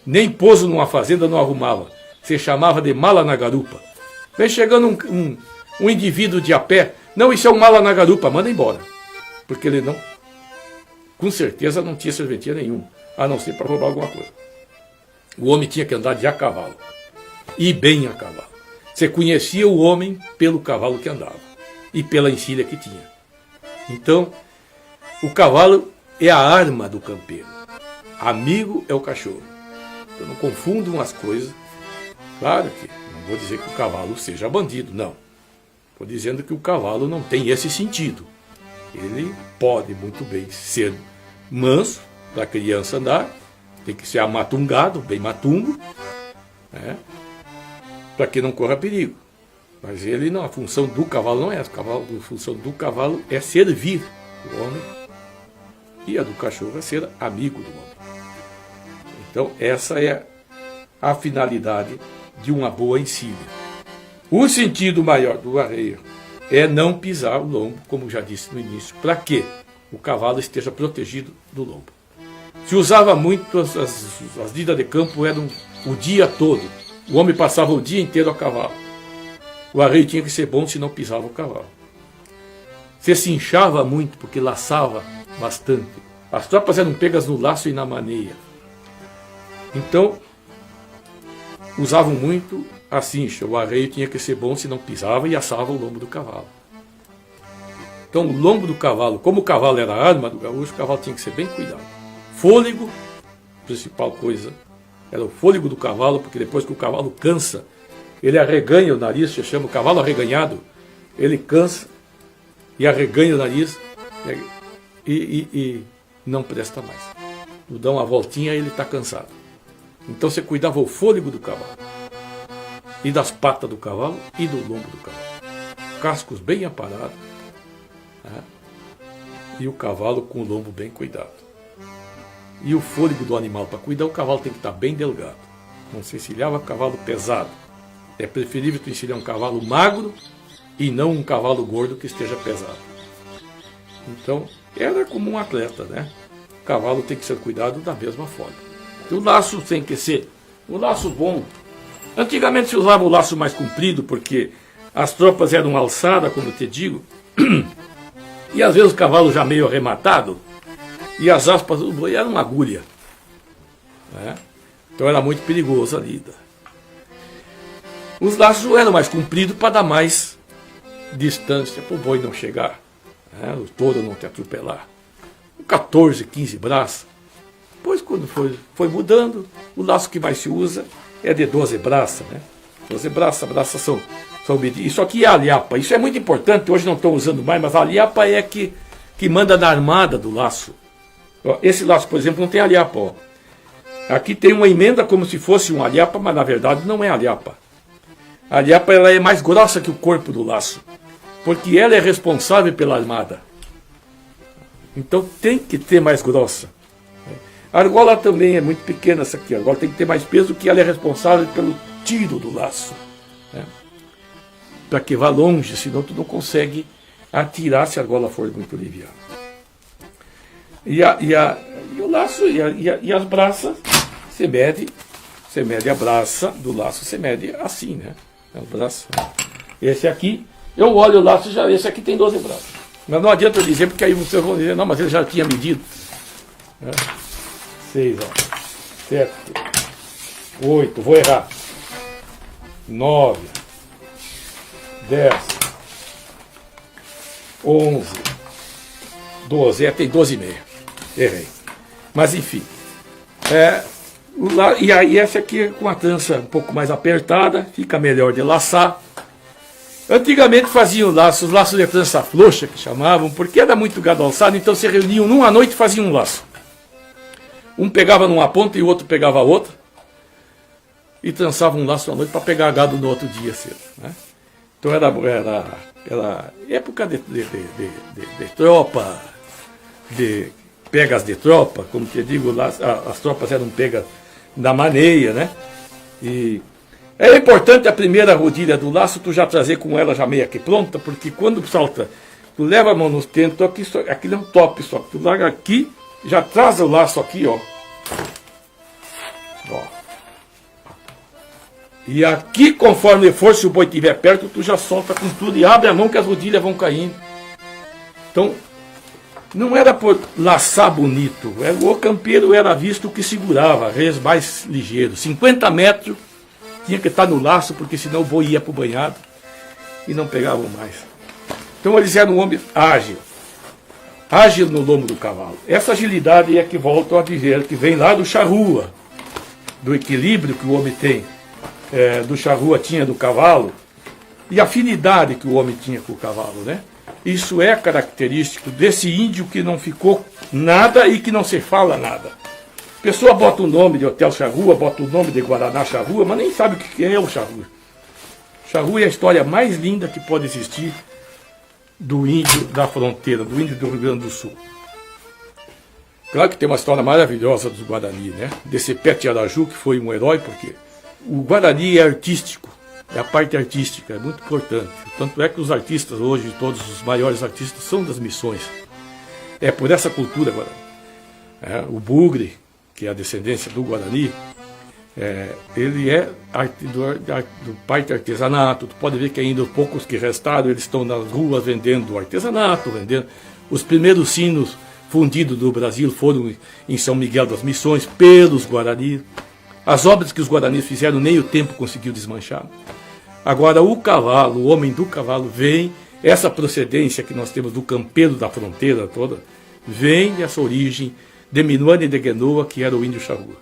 Nem pouso numa fazenda não arrumava. Se chamava de mala na garupa. Vem chegando um indivíduo de a pé. Não, isso é um mala na garupa, manda embora. Porque ele não, com certeza não tinha serventia nenhuma, a não ser para roubar alguma coisa. O homem tinha que andar de a cavalo. E bem a cavalo. Você conhecia o homem pelo cavalo que andava. E pela encilha que tinha. Então, o cavalo é a arma do campeiro. Amigo é o cachorro. Então não confundam as coisas. Claro que não vou dizer que o cavalo seja bandido, não. Estou dizendo que o cavalo não tem esse sentido. Ele pode muito bem ser manso, para a criança andar, tem que ser amatungado, bem matungo, né, para que não corra perigo. Mas ele não, a função do cavalo não é essa. A função do cavalo é servir o homem, e a do cachorro é ser amigo do homem. Então essa é a finalidade de uma boa encilha. O sentido maior do arreio é não pisar o lombo, como já disse no início, para que o cavalo esteja protegido do lombo. Se usava muito, as lidas de campo eram o dia todo. O homem passava o dia inteiro a cavalo. O arreio tinha que ser bom, se não pisava o cavalo. Você se inchava muito, porque laçava bastante. As tropas eram pegas no laço e na maneia. Então, usavam muito a cincha. O arreio tinha que ser bom, se não pisava e assava o lombo do cavalo. Então, o lombo do cavalo, como o cavalo era a arma do gaúcho, o cavalo tinha que ser bem cuidado. Fôlego, principal coisa, era o fôlego do cavalo, porque depois que o cavalo cansa, ele arreganha o nariz, se chama o cavalo arreganhado, ele cansa e arreganha o nariz e não presta mais. Tu dá uma voltinha e ele está cansado. Então você cuidava o fôlego do cavalo, e das patas do cavalo e do lombo do cavalo. Cascos bem aparados, né? E o cavalo com o lombo bem cuidado. E o fôlego do animal, para cuidar, o cavalo tem que estar bem delgado. Não se encilhava cavalo pesado. É preferível tu encilhar um cavalo magro e não um cavalo gordo que esteja pesado. Então, era como um atleta, né? O cavalo tem que ser cuidado da mesma forma. O laço tem que ser um laço bom. Antigamente se usava o laço mais comprido, porque as tropas eram alçadas, como eu te digo, e às vezes o cavalo já meio arrematado, e as aspas do boi eram uma agulha, né? Então era muito perigoso a lida. Os laços eram mais compridos para dar mais distância para o boi não chegar, né? O touro não te atropelar. 14, 15 braços. Depois, quando foi mudando, o laço que mais se usa é de 12 braças, né? 12 braças, Isso aqui é a alhapa. Isso é muito importante, hoje não estão usando mais, mas a alhapa é que manda na armada do laço. Ó, esse laço, por exemplo, não tem alhapa. Ó. Aqui tem uma emenda como se fosse um alhapa, mas na verdade não é alhapa. A alhapa ela é mais grossa que o corpo do laço, porque ela é responsável pela armada. Então tem que ter mais grossa. A argola também é muito pequena essa aqui. A argola tem que ter mais peso, que ela é responsável pelo tiro do laço. Né? Para que vá longe, senão tu não consegue atirar se a argola for muito liviana. E o laço e as braças, você mede a braça do laço, você mede assim, né? As braças. Esse aqui, eu olho o laço, esse aqui tem 12 braças. Mas não adianta eu dizer, porque aí vocês vão dizer, não, mas ele já tinha medido. 6, ó. 7, 8, vou errar. 9, 10, 11, 12, tem 12,5. Errei. Mas enfim. E aí essa aqui com a trança um pouco mais apertada, fica melhor de laçar. Antigamente faziam os laços de trança frouxa, que chamavam, porque era muito gado alçado, então se reuniam numa noite e faziam um laço. Um pegava numa ponta e o outro pegava a outra, e trançavam um laço à noite para pegar gado no outro dia cedo. Né? Então era época de tropa, de pegas de tropa, como te digo, lá, as tropas eram pegas na maneia, né? E é importante a primeira rodilha do laço tu já trazer com ela já meio que pronta, porque quando salta, tu leva a mão nos tentos, aqui é um top só, tu larga aqui, já traz o laço aqui, ó. E aqui, conforme for, se o boi estiver perto, tu já solta com tudo e abre a mão que as rodilhas vão caindo. Então, não era por laçar bonito, o campeiro era visto que segurava, res mais ligeiro. 50 metros tinha que estar no laço, porque senão o boi ia para o banhado e não pegavam mais. Então eles eram um homem ágil no lombo do cavalo. Essa agilidade é que voltam a dizer, que vem lá do charrua, do equilíbrio que o homem tem, do charrua tinha do cavalo, e a afinidade que o homem tinha com o cavalo, né? Isso é característico desse índio que não ficou nada e que não se fala nada. A pessoa bota o nome de Hotel Charrua, bota o nome de Guaraná Charrua, mas nem sabe o que é o charrua. Charrua é a história mais linda que pode existir do índio da fronteira, do índio do Rio Grande do Sul. Claro que tem uma história maravilhosa dos Guarani, né? Desse Pete Araju, que foi um herói, porque o Guarani é artístico, é a parte artística, é muito importante. Tanto é que os artistas hoje, todos os maiores artistas, são das missões. É por essa cultura Guarani. O Bugre, que é a descendência do Guarani, ele é do parte artesanato. Tu pode ver que ainda os poucos que restaram, eles estão nas ruas vendendo artesanato, vendendo. Os primeiros sinos fundidos do Brasil foram em São Miguel das Missões, pelos Guarani. As obras que os Guaranis fizeram, nem o tempo conseguiu desmanchar. Agora o cavalo, o homem do cavalo, vem, essa procedência que nós temos do campeiro da fronteira toda, vem dessa origem de Minuane de Genoa, que era o índio charrua.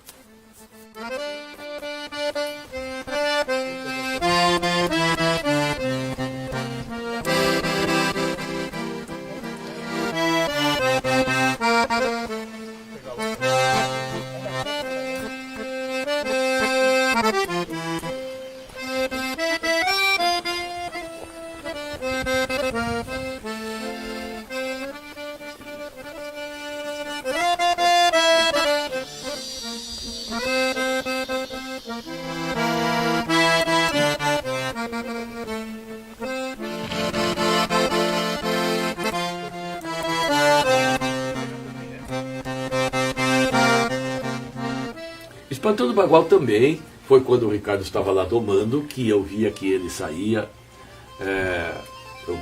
Espantando o Bagual também foi quando o Ricardo estava lá domando, que eu via que ele saía.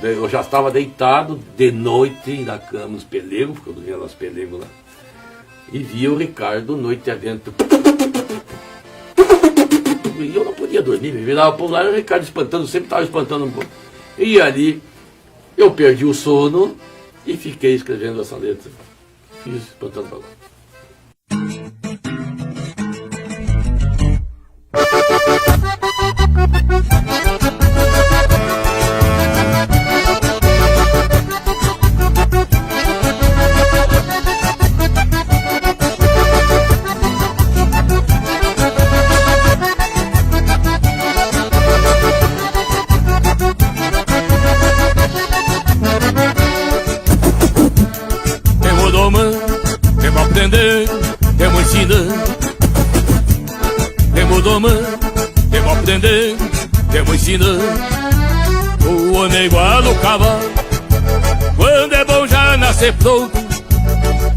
Eu já estava deitado de noite na cama, nos pelegos, porque eu dormia nos pelegos lá, e via o Ricardo noite adentro. E eu não podia dormir, me virava por lá, e o Ricardo espantando, sempre estava espantando um pouco. E ali eu perdi o sono e fiquei escrevendo essa letra. Fiz Espantando o Bagual. domando, temos aprendendo, temos ensinando. O homem é igual ao cavalo, quando é bom já nascer pronto,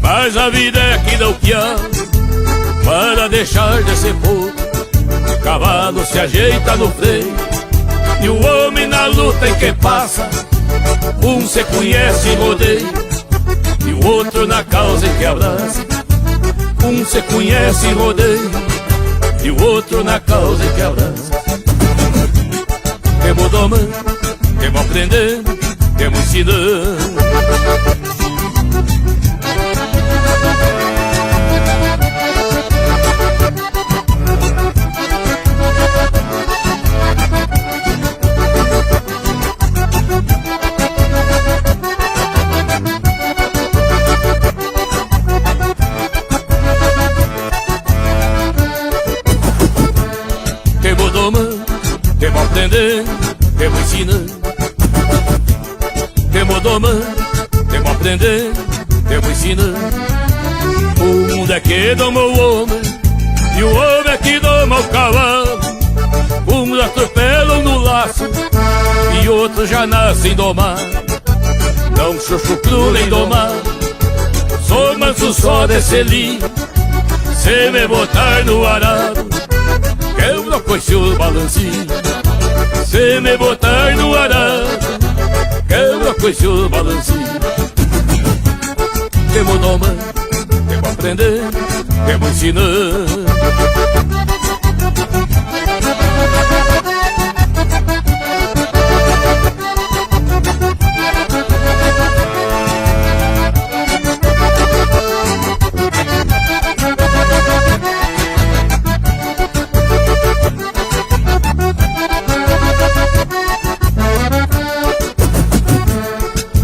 mas a vida é que dá o que há, para deixar de ser pouco. O cavalo se ajeita no freio, e o homem na luta em que passa, um se conhece e rodeia, e o outro na causa em que abraça. Um se conhece e rodeia, e o outro na causa em que abraça. Temos domando, temos aprendendo, temos ensinando. Temos domando, temos aprendendo, temos ensinando. Temos domando, temos aprendendo, temos ensinando. O mundo é que doma o homem, e o homem é que doma o cavalo. Uns atropelam no laço, e outros já nascem domados. Não chuchucru nem domado, sou manso só de selim. Se me botar no arado, eu não conheço o balancinho. Se me botar no arado, eu não conheço o balancinho. Temos domando, temos aprendendo, temos ensinando.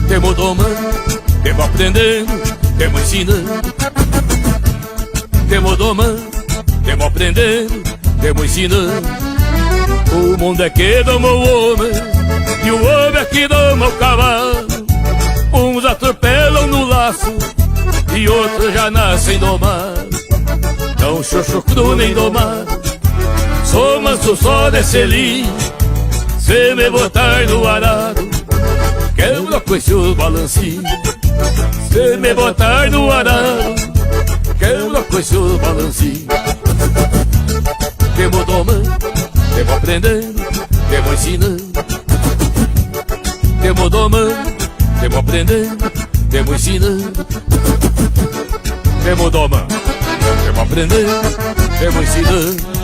Temos domando, temos aprendendo, temos ensinando. Temos domando, temos aprendendo, temos ensinando. O mundo é que doma o homem, e o homem é que doma o cavalo. Uns atropelam no laço, e outros já nascem domados. Não chuchucru nem domado, sou manso só de selim. Se me botar no arado, que eu não conheço o balancinho. Se me botar no arado, que eu não conheço o balancinho. Temos domando, temos aprendendo, temos ensinando. Temos domando, temos aprendendo, temos ensinando. Temos domando, temos aprendendo, temos ensinando.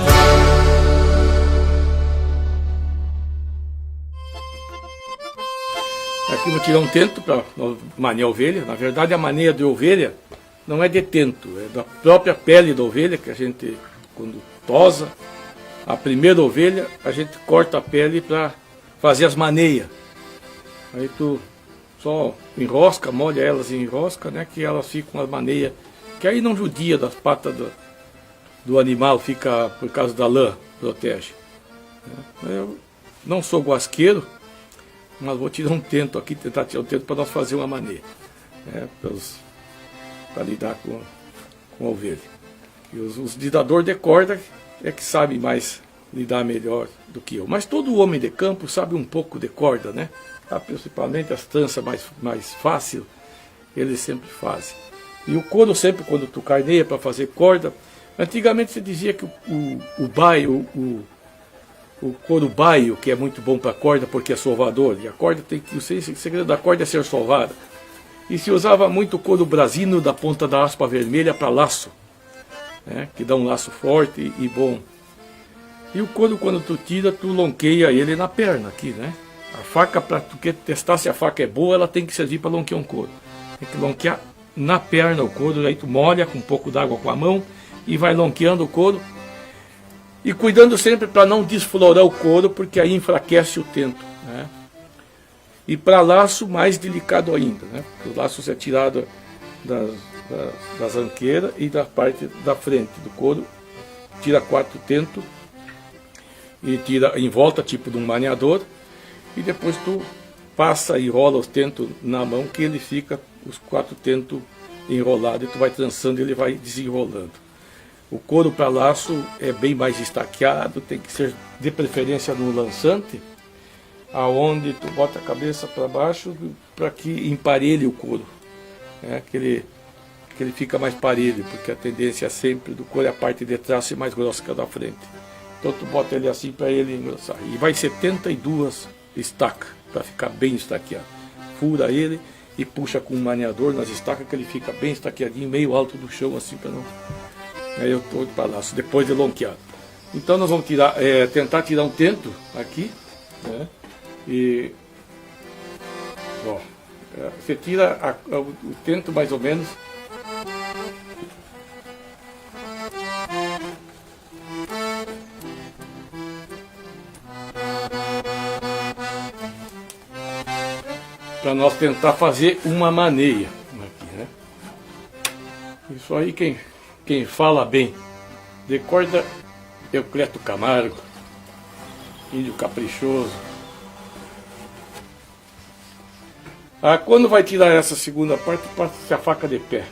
Aqui vou tirar um tento para manear a ovelha. Na verdade, a maneira de ovelha não é de tento, é da própria pele da ovelha, que a gente, quando tosa a primeira ovelha, a gente corta a pele para fazer as maneias. Aí tu só enrosca, molha elas em enrosca, né, que elas ficam as maneias, que aí não judia das patas do animal, fica por causa da lã, protege. Eu não sou guasqueiro, mas vou tirar um tento aqui, tentar tirar um tento para nós fazer uma maneira, para lidar com a ovelha. E os lidadores de corda é que sabem mais lidar melhor do que eu. Mas todo homem de campo sabe um pouco de corda, né? Principalmente as tranças mais fáceis, eles sempre fazem. E o couro sempre, quando tu carneia para fazer corda, antigamente se dizia que o baio, o couro baio, que é muito bom para corda porque é sovador, e a corda tem que, o segredo da corda é ser sovada. E se usava muito o couro brasino da ponta da aspa vermelha para laço, né, que dá um laço forte e bom. E o couro, quando tu tira, tu lonqueia ele na perna aqui, né? A faca, para tu testar se a faca é boa, ela tem que servir para lonquear um couro. Tem que lonquear na perna o couro, aí tu molha com um pouco d'água com a mão e vai lonqueando o couro. E cuidando sempre para não desflorar o couro, porque aí enfraquece o tento, né? E para laço, mais delicado ainda, né? O laço é tirado das anqueiras e da parte da frente do couro, tira 4 tentos e tira em volta, tipo de um maneador, e depois tu passa e rola os tentos na mão, que ele fica os 4 tentos enrolados, e tu vai trançando e ele vai desenrolando. O couro para laço é bem mais estaqueado, tem que ser de preferência no lançante, aonde tu bota a cabeça para baixo para que emparelhe o couro, né? que ele fica mais parelho, porque a tendência sempre do couro é a parte de trás ser mais grossa que a da frente. Então tu bota ele assim para ele engrossar. E vai 72 estacas para ficar bem estaqueado. Fura ele e puxa com um maneador nas estacas que ele fica bem estaqueadinho, meio alto do chão assim para não. Aí eu tô para laço depois de lonqueado. Então nós vamos tirar, tentar tirar um tento aqui, né? E ó, você tira o tento mais ou menos. Para nós tentar fazer uma maneia aqui, né? Isso aí quem fala bem de corda é o Cleto Camargo, índio caprichoso. Quando vai tirar essa segunda parte, passa a faca de pé.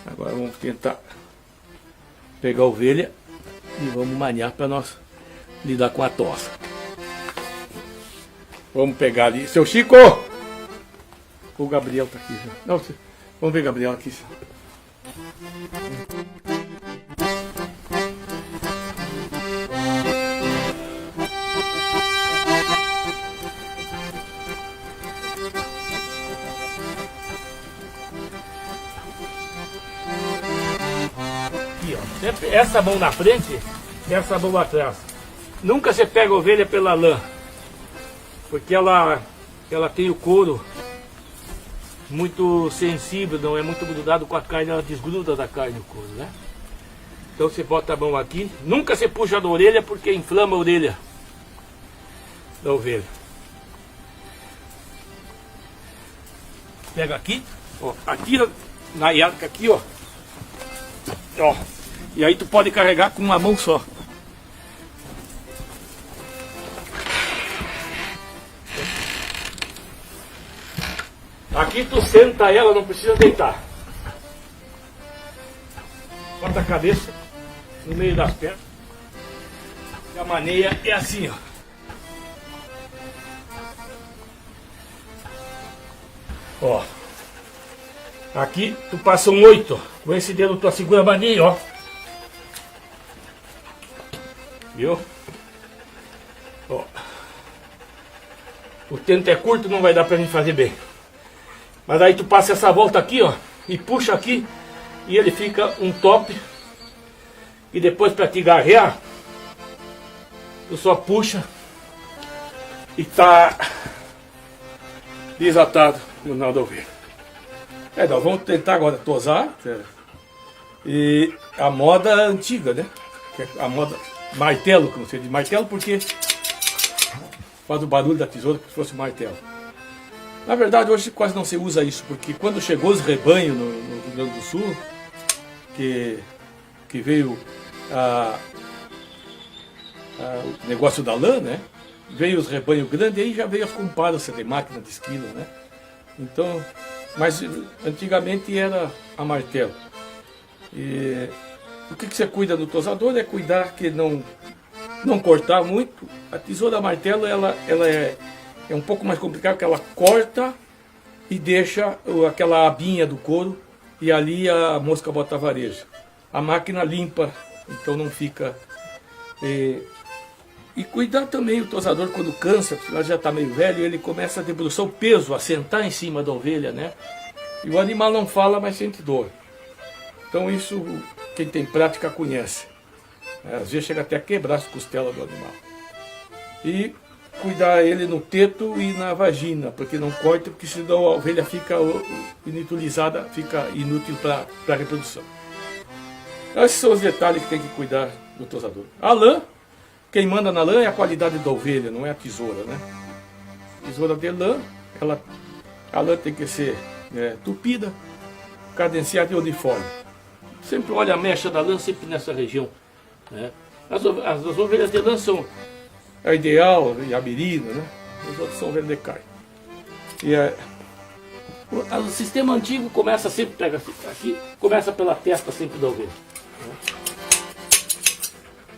Agora vamos tentar pegar a ovelha e vamos maniar para nós lidar com a tosa. Vamos pegar ali. Seu Chico! O Gabriel tá aqui já. Não, vamos ver Gabriel aqui. Aqui, ó. Sempre essa mão na frente, essa mão atrás. Nunca você pega a ovelha pela lã. Porque ela tem o couro muito sensível, não é muito grudado com a carne, ela desgruda da carne o couro, né? Então você bota a mão aqui, nunca você puxa da orelha porque inflama a orelha da ovelha. Pega aqui, ó, atira na iarca aqui, ó. E aí tu pode carregar com uma mão só. Aqui tu senta ela, não precisa deitar. Bota a cabeça no meio das pernas. E a maneia é assim, ó. Aqui tu passa um 8. Com esse dedo tu segura a maneia, ó. Viu? Ó. O tento é curto, não vai dar pra gente fazer bem. Mas aí tu passa essa volta aqui, ó, e puxa aqui, e ele fica um top. E depois para te garrear, tu só puxa e tá desatado no final da ovelha. Nós vamos tentar agora tosar. E a moda antiga, né? A moda martelo, como você diz, martelo porque faz o barulho da tesoura como se fosse martelo. Na verdade, hoje quase não se usa isso, porque quando chegou os rebanhos no Rio Grande do Sul, que veio o negócio da lã, né? Veio os rebanhos grandes, aí já veio as comparsas de máquina de esquilo, né? Então, mas antigamente era a martelo. E o que você cuida do tosador é cuidar que não cortar muito. A tesoura martelo, ela é um pouco mais complicado, porque ela corta e deixa aquela abinha do couro e ali a mosca bota varejo. A máquina limpa, então não fica... E cuidar também o tosador quando cansa, porque ela já está meio velho, ele começa a debruçar o peso, a sentar em cima da ovelha, né? E o animal não fala, mas sente dor. Então isso quem tem prática conhece. Às vezes chega até a quebrar as costelas do animal. E cuidar ele no teto e na vagina, porque não corta, porque senão a ovelha fica inutilizada, fica inútil para a reprodução. Esses são os detalhes que tem que cuidar do tosador. A lã, quem manda na lã é a qualidade da ovelha, não é a tesoura, né? Tesoura de lã, a lã tem que ser tupida, cadenciada e uniforme. sempre olha a mecha da lã sempre nessa região, né? As ovelhas de lã são a ideal e a merina, né? Os outros são verdecai. O sistema antigo começa sempre, pega aqui, começa pela testa sempre da ovelha, né?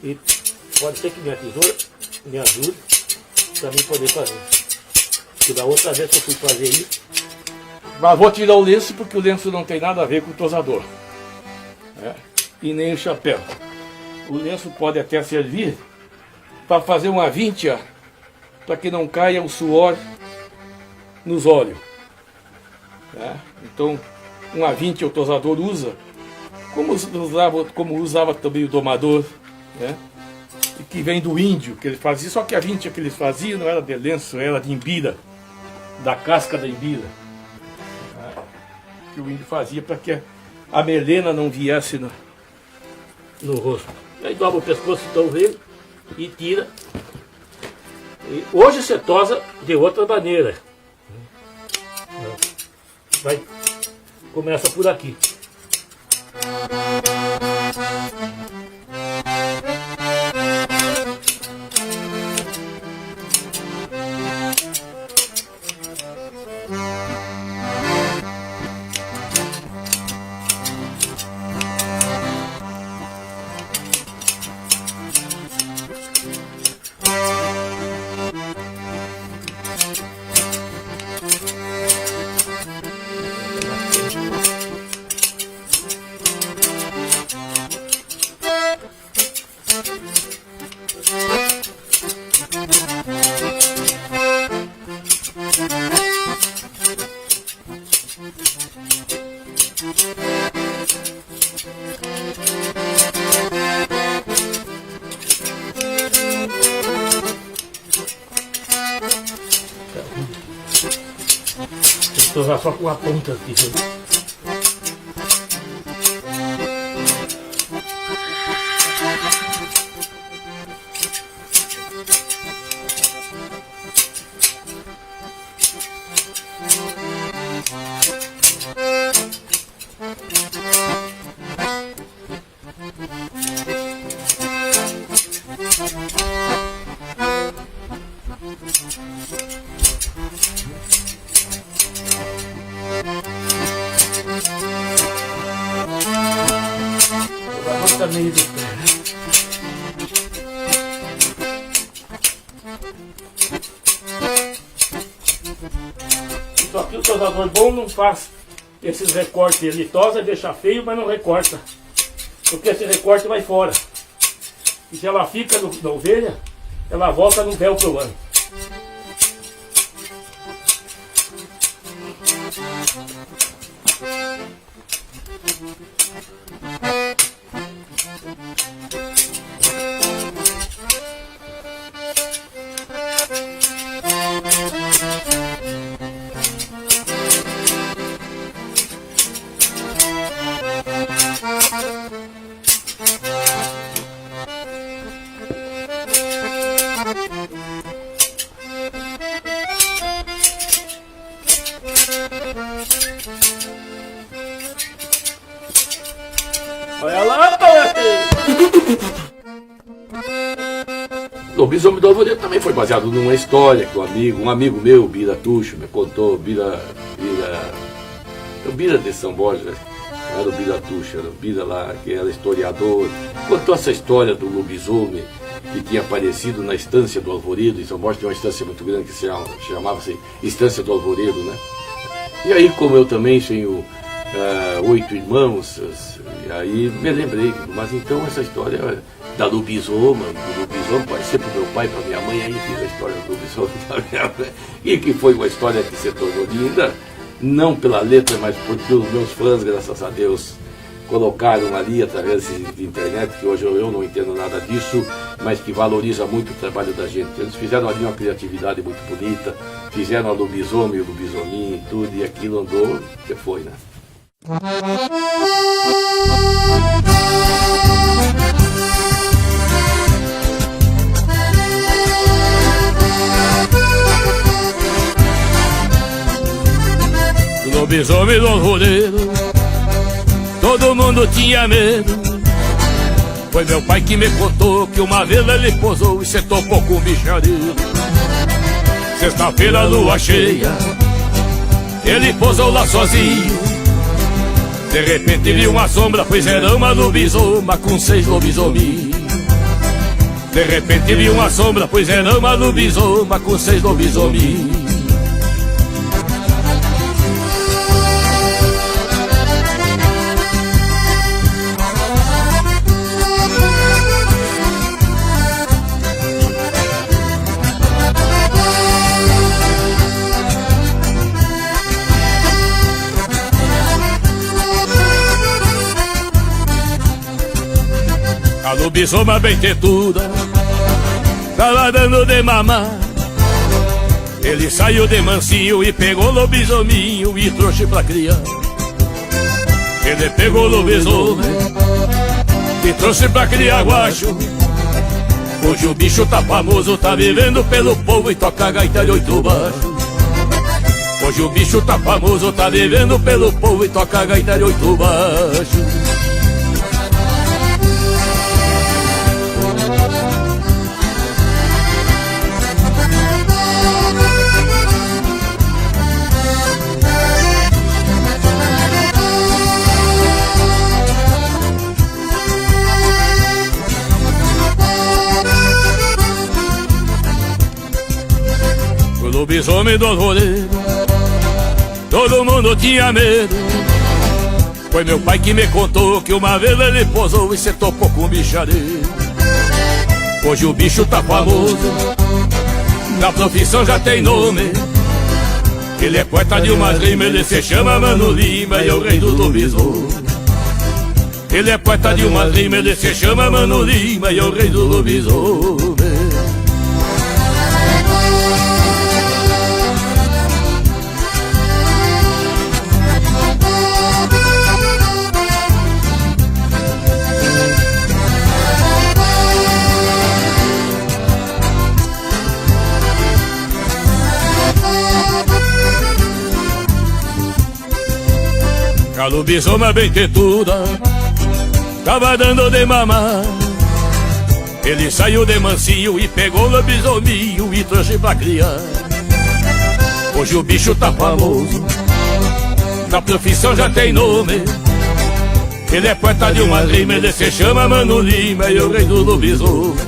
E pode ser que minha tesoura me ajude para mim poder fazer. Porque da outra vez que eu fui fazer isso, mas vou tirar o lenço porque o lenço não tem nada a ver com o tosador, né? E nem o chapéu. O lenço pode até servir para fazer uma víntea para que não caia o suor nos olhos, né? Então, uma víntea o tosador usa, como usava também o domador, né? E que vem do índio, que ele fazia, só que a víntea que eles faziam não era de lenço, era de imbira, da casca da imbira, né? Que o índio fazia para que a melena não viesse no rosto. Aí dobra o pescoço da ovelha e tira. E hoje você tosa de outra maneira. Começa por aqui. Vou usar só com a ponta aqui. Meio do pé. Só que o tosador bom não faz esses recortes, ele tosa, deixa feio, mas não recorta, porque esse recorte vai fora, e se ela fica na ovelha, ela volta no véu pro ano. Olha lá, O Lobisomem do Alvoredo também foi baseado numa história que um amigo meu, Bira Tuxo, me contou. Bira de São Borja, não era o Bira Tuxo, era o Bira lá, que era historiador. Contou essa história do lobisomem que tinha aparecido na Estância do Alvoredo. Em São Borja tem uma estância muito grande que se chamava-se Estância do Alvoredo, né? E aí, como eu também tenho 8 irmãos, e aí me lembrei, mas então essa história da lobisoma pode ser para o meu pai, para minha mãe, aí fiz a história do lobisomem da minha mãe, e que foi uma história que se tornou linda, não pela letra, mas porque os meus fãs, graças a Deus, colocaram ali através de internet, que hoje eu não entendo nada disso, mas que valoriza muito o trabalho da gente. Eles fizeram ali uma criatividade muito bonita, fizeram a lobisomem, o lobisominho e tudo, e aquilo andou, que foi, né? Lobisomem do Alvoredo, todo mundo mundo tinha medo. Foi meu pai que me contou que uma vez ele posou e se topou com um bichareiro. Sexta-feira, lua cheia, ele posou lá sozinho. De repente viu uma sombra, pois era uma lobisoma com 6 lobisominhos. De repente viu uma sombra, pois era uma lobisoma com 6 lobisominhos. A lobisoma bem tetuda tava dando de mamar. Ele saiu de mansinho e pegou o lobisominho e trouxe pra criar. Ele pegou o lobisomem e trouxe pra criar guacho. Hoje o bicho tá famoso, tá vivendo pelo povo e toca gaita de 8 baixo. Hoje o bicho tá famoso, tá vivendo pelo povo e toca gaita de 8 baixo. O lobisomem do roleiro, todo mundo tinha medo. Foi meu pai que me contou que uma vez ele posou e se topou com um bichareiro. Hoje o bicho tá famoso, na profissão já tem nome. Ele é poeta de umas rimas, ele se chama Mano Lima e é o rei do lobisomem. Ele é poeta de umas rimas, ele se chama Mano Lima e é o rei do lobisomem. A lobisoma bem tetuda tava dando de mamar. Ele saiu de mansinho e pegou o lobisominho e trouxe pra criar. Hoje o bicho tá famoso, na profissão já tem nome. Ele é poeta de uma rima, ele se chama Mano Lima e é o rei do lobisomem.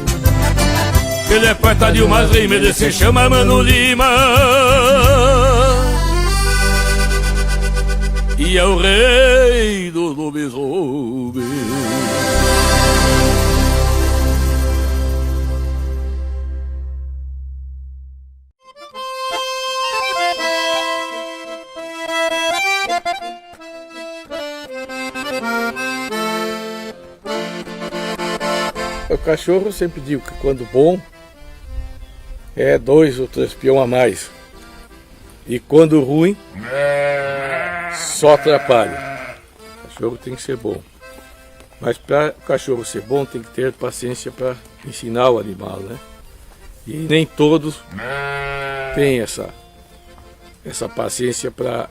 Ele é poeta de uma rima, ele se chama Mano Lima e é o rei do lobisomem. O cachorro, eu sempre digo que quando bom é 2 ou 3 peão a mais, e quando ruim só atrapalha. O cachorro tem que ser bom, mas para o cachorro ser bom tem que ter paciência para ensinar o animal, né? E nem todos têm essa paciência para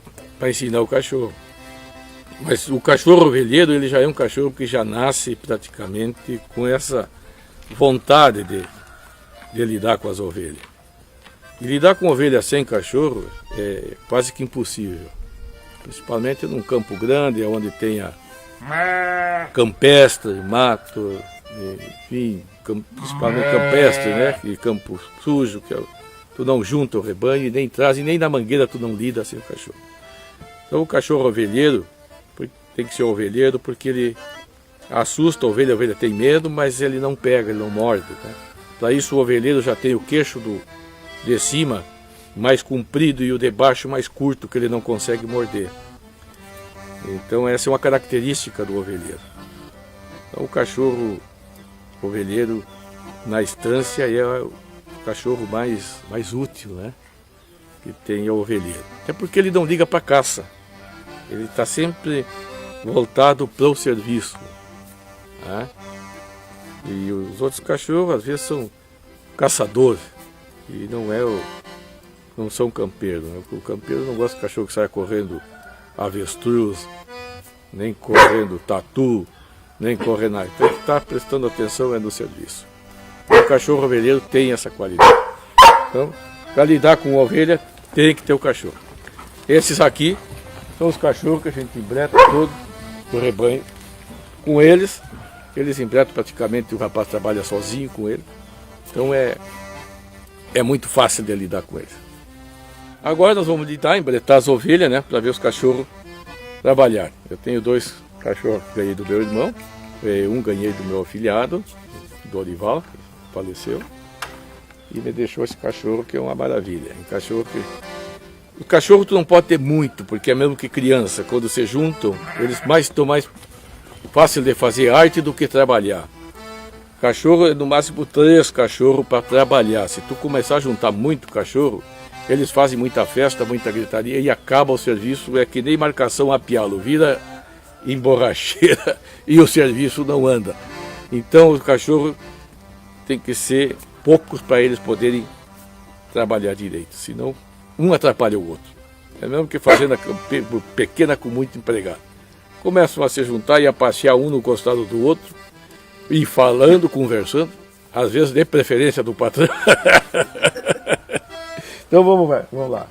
ensinar o cachorro. Mas o cachorro ovelheiro, ele já é um cachorro que já nasce praticamente com essa vontade de lidar com as ovelhas. E lidar com ovelha sem cachorro é quase que impossível. Principalmente num campo grande, onde tenha campestre, mato, enfim, principalmente campestre, né? E campo sujo, que tu não junta o rebanho e nem traz, e nem na mangueira tu não lida sem o cachorro. Então o cachorro ovelheiro tem que ser ovelheiro porque ele assusta a ovelha tem medo, mas ele não pega, ele não morde, né? Para isso o ovelheiro já tem o queixo de cima mais comprido e o de baixo mais curto, que ele não consegue morder. Então essa é uma característica do ovelheiro. Então o cachorro ovelheiro na estância é o cachorro mais útil, né? Que tem o ovelheiro. É porque ele não liga para caça. Ele está sempre voltado para o serviço, né? E os outros cachorros às vezes são caçadores e não são campeiros, né? O campeiro não gosta de cachorro que saia correndo avestruz, nem correndo tatu, nem correndo nada. Tem que estar prestando atenção no serviço. O cachorro ovelheiro tem essa qualidade. Então, para lidar com ovelha, tem que ter o cachorro. Esses aqui são os cachorros que a gente embreta todo o rebanho. Com eles embretam praticamente, o rapaz trabalha sozinho com ele. Então é muito fácil de lidar com eles. Agora nós vamos embretar as ovelhas, né, para ver os cachorros trabalhar. Eu tenho 2 cachorros que ganhei do meu irmão, um ganhei do meu afilhado, do Olival, que faleceu, e me deixou esse cachorro que é uma maravilha. O cachorro tu não pode ter muito, porque é mesmo que criança, quando se juntam, eles estão mais fácil de fazer arte do que trabalhar. Cachorro é no máximo 3 cachorros para trabalhar. Se tu começar a juntar muito cachorro, eles fazem muita festa, muita gritaria e acaba o serviço. É que nem marcação a pialo, vira em borracheira e o serviço não anda. Então o cachorro tem que ser poucos para eles poderem trabalhar direito, senão um atrapalha o outro. É mesmo que fazenda pequena com muito empregado. Começam a se juntar e a passear um no costado do outro, e falando, conversando, às vezes de preferência do patrão. Então vamos lá.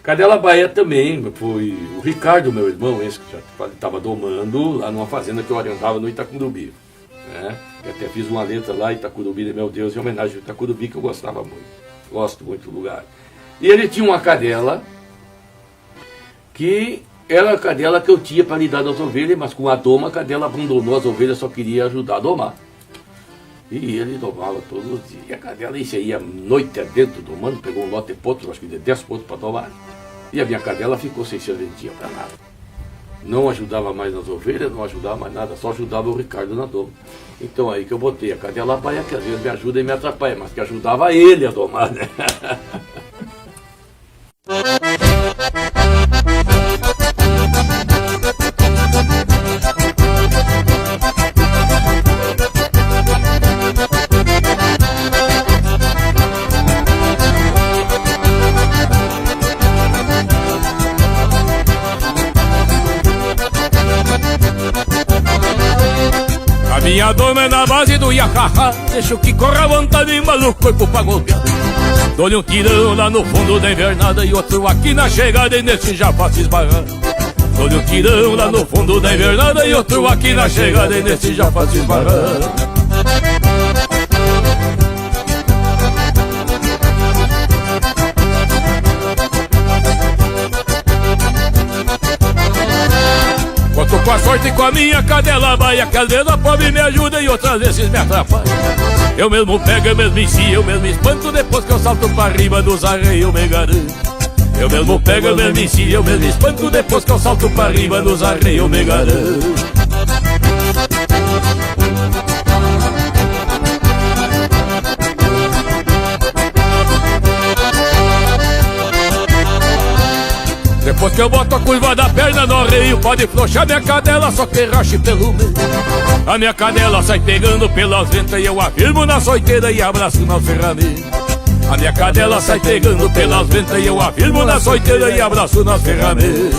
Cadela Baia também, foi o Ricardo, meu irmão, esse que já estava domando lá numa fazenda que eu orientava no Itacurubi. Né? Eu até fiz uma letra lá, Itacurubi, meu Deus, em homenagem ao Itacurubi, que eu gostava muito. Gosto muito do lugar. E ele tinha uma cadela, que era a cadela que eu tinha para lidar das ovelhas, mas com a doma, a cadela abandonou as ovelhas, só queria ajudar a domar. E ele domava todos os dias. E a cadela ia noite adentro domando, pegou um lote de potros, acho que de 10 potros para domar. E a minha cadela ficou sem serventia para nada. Não ajudava mais nas ovelhas, não ajudava mais nada, só ajudava o Ricardo na doma. Então aí que eu botei a cadela Baia, que às vezes me ajuda e me atrapalha, mas que ajudava ele a domar, né? Minha doma é na base do iacaha, deixo que corra à vontade, maluco, corpo pra golpear. Dou-lhe um tirão lá no fundo da invernada e outro aqui na chegada e nesse já faço esbarrar. Dou-lhe um tirão lá no fundo da invernada e outro aqui na chegada e nesse já faço esbarrar. com a sorte e com a minha cadela baia, que às vezes a pobre me ajuda e outras vezes me atrapalha. Eu mesmo pego, eu mesmo ensino, eu mesmo espanto, depois que eu salto pra riba dos arreios eu me garanto. Eu mesmo pego, eu mesmo ensino, eu mesmo espanto, depois que eu salto pra riba dos arreios eu me garanto. Depois que eu boto a curva da perna no arreio, pode flochar minha cadela, só que rache pelo meio. A minha cadela sai pegando pelas ventas e eu afirmo na soiteira e abraço na ferramenta. A minha cadela sai pegando pelas ventas e eu afirmo na soiteira e abraço nas ferramentas.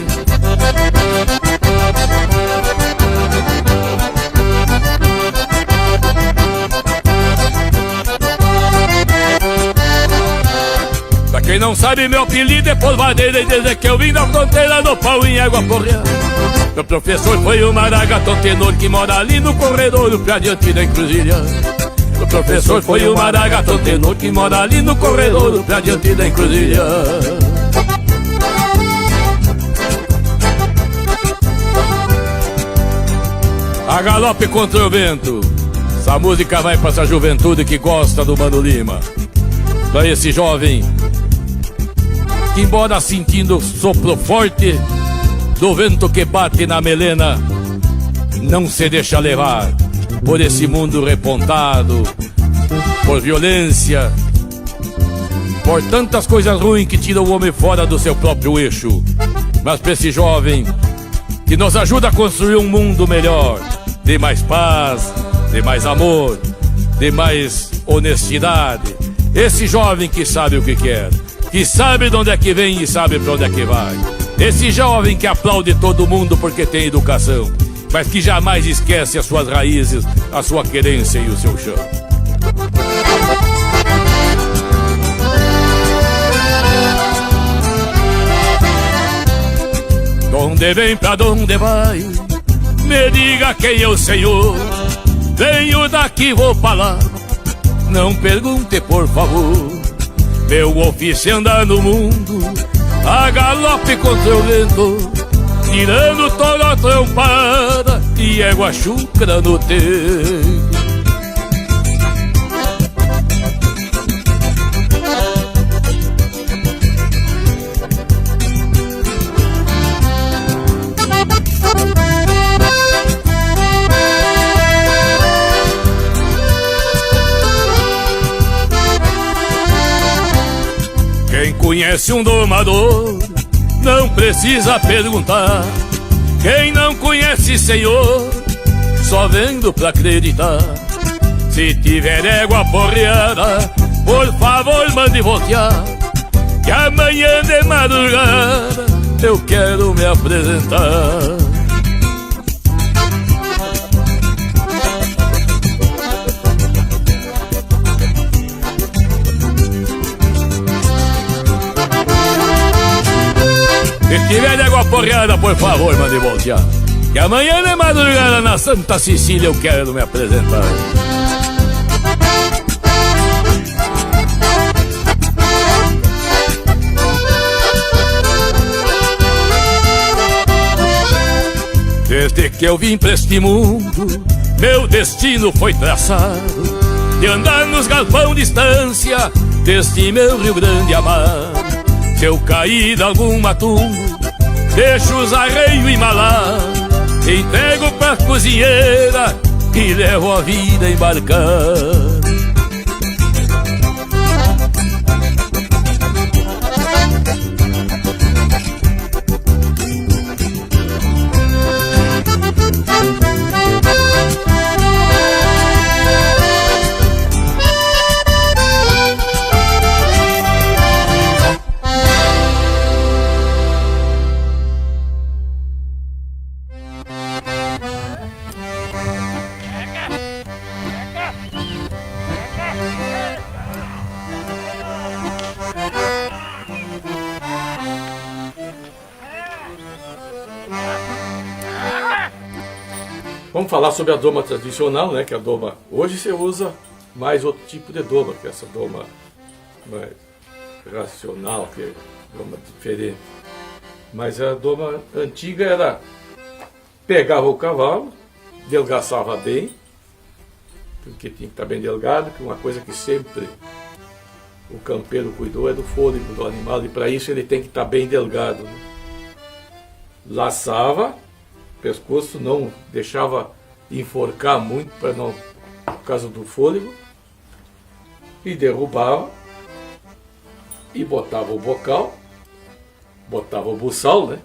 Pra quem não sabe, meu apelido é polvadeira, e desde que eu vim da fronteira do pau em água porreada. Meu professor foi o Maragaton tenor, que mora ali no corredor pra diante da encruzilhada. Meu professor foi o Maragaton tenor, que mora ali no corredor pra diante da encruzilhada. A galope contra o vento, essa música vai pra essa juventude que gosta do Mano Lima. Pra esse jovem que, embora sentindo o sopro forte do vento que bate na melena, não se deixa levar por esse mundo repontado, por violência, por tantas coisas ruins que tiram o homem fora do seu próprio eixo. Mas pra esse jovem que nos ajuda a construir um mundo melhor, de mais paz, de mais amor, de mais honestidade. Esse jovem que sabe o que quer, que sabe de onde é que vem e sabe pra onde é que vai. Esse jovem que aplaude todo mundo porque tem educação, mas que jamais esquece as suas raízes, a sua querência e o seu chão. Donde vem, pra donde vai? Me diga quem é o Senhor. Venho daqui, vou pra lá. Não pergunte, por favor. Meu ofício anda no mundo a galope contra o vento, tirando toda a trompada e égua chucra no tempo. Quem conhece um domador não precisa perguntar. Quem não conhece Senhor só vendo pra acreditar. Se tiver égua porreada, por favor mande voltear, que amanhã de madrugada eu quero me apresentar. Se tiver de água porreada, por favor, mande voltear, que amanhã de madrugada na Santa Cecília eu quero me apresentar. Desde que eu vim pra este mundo, meu destino foi traçado, de andar nos galpão de estância deste meu Rio Grande amado. Se eu cair de algum matumbo, deixo os arreios embalar, entrego pra cozinheira e levo a vida embarcar. Vamos falar sobre a doma tradicional, né? Que a doma hoje você usa mais outro tipo de doma, que é essa doma mais racional, que é doma diferente. Mas a doma antiga era pegava o cavalo, delgaçava bem, porque tinha que estar bem delgado, que uma coisa que sempre o campeiro cuidou é do fôlego do animal, e para isso ele tem que estar bem delgado, né? Laçava o pescoço, não deixava enforcar muito para não, por causa do fôlego, e derrubava e botava o bocal, botava o buçal, né?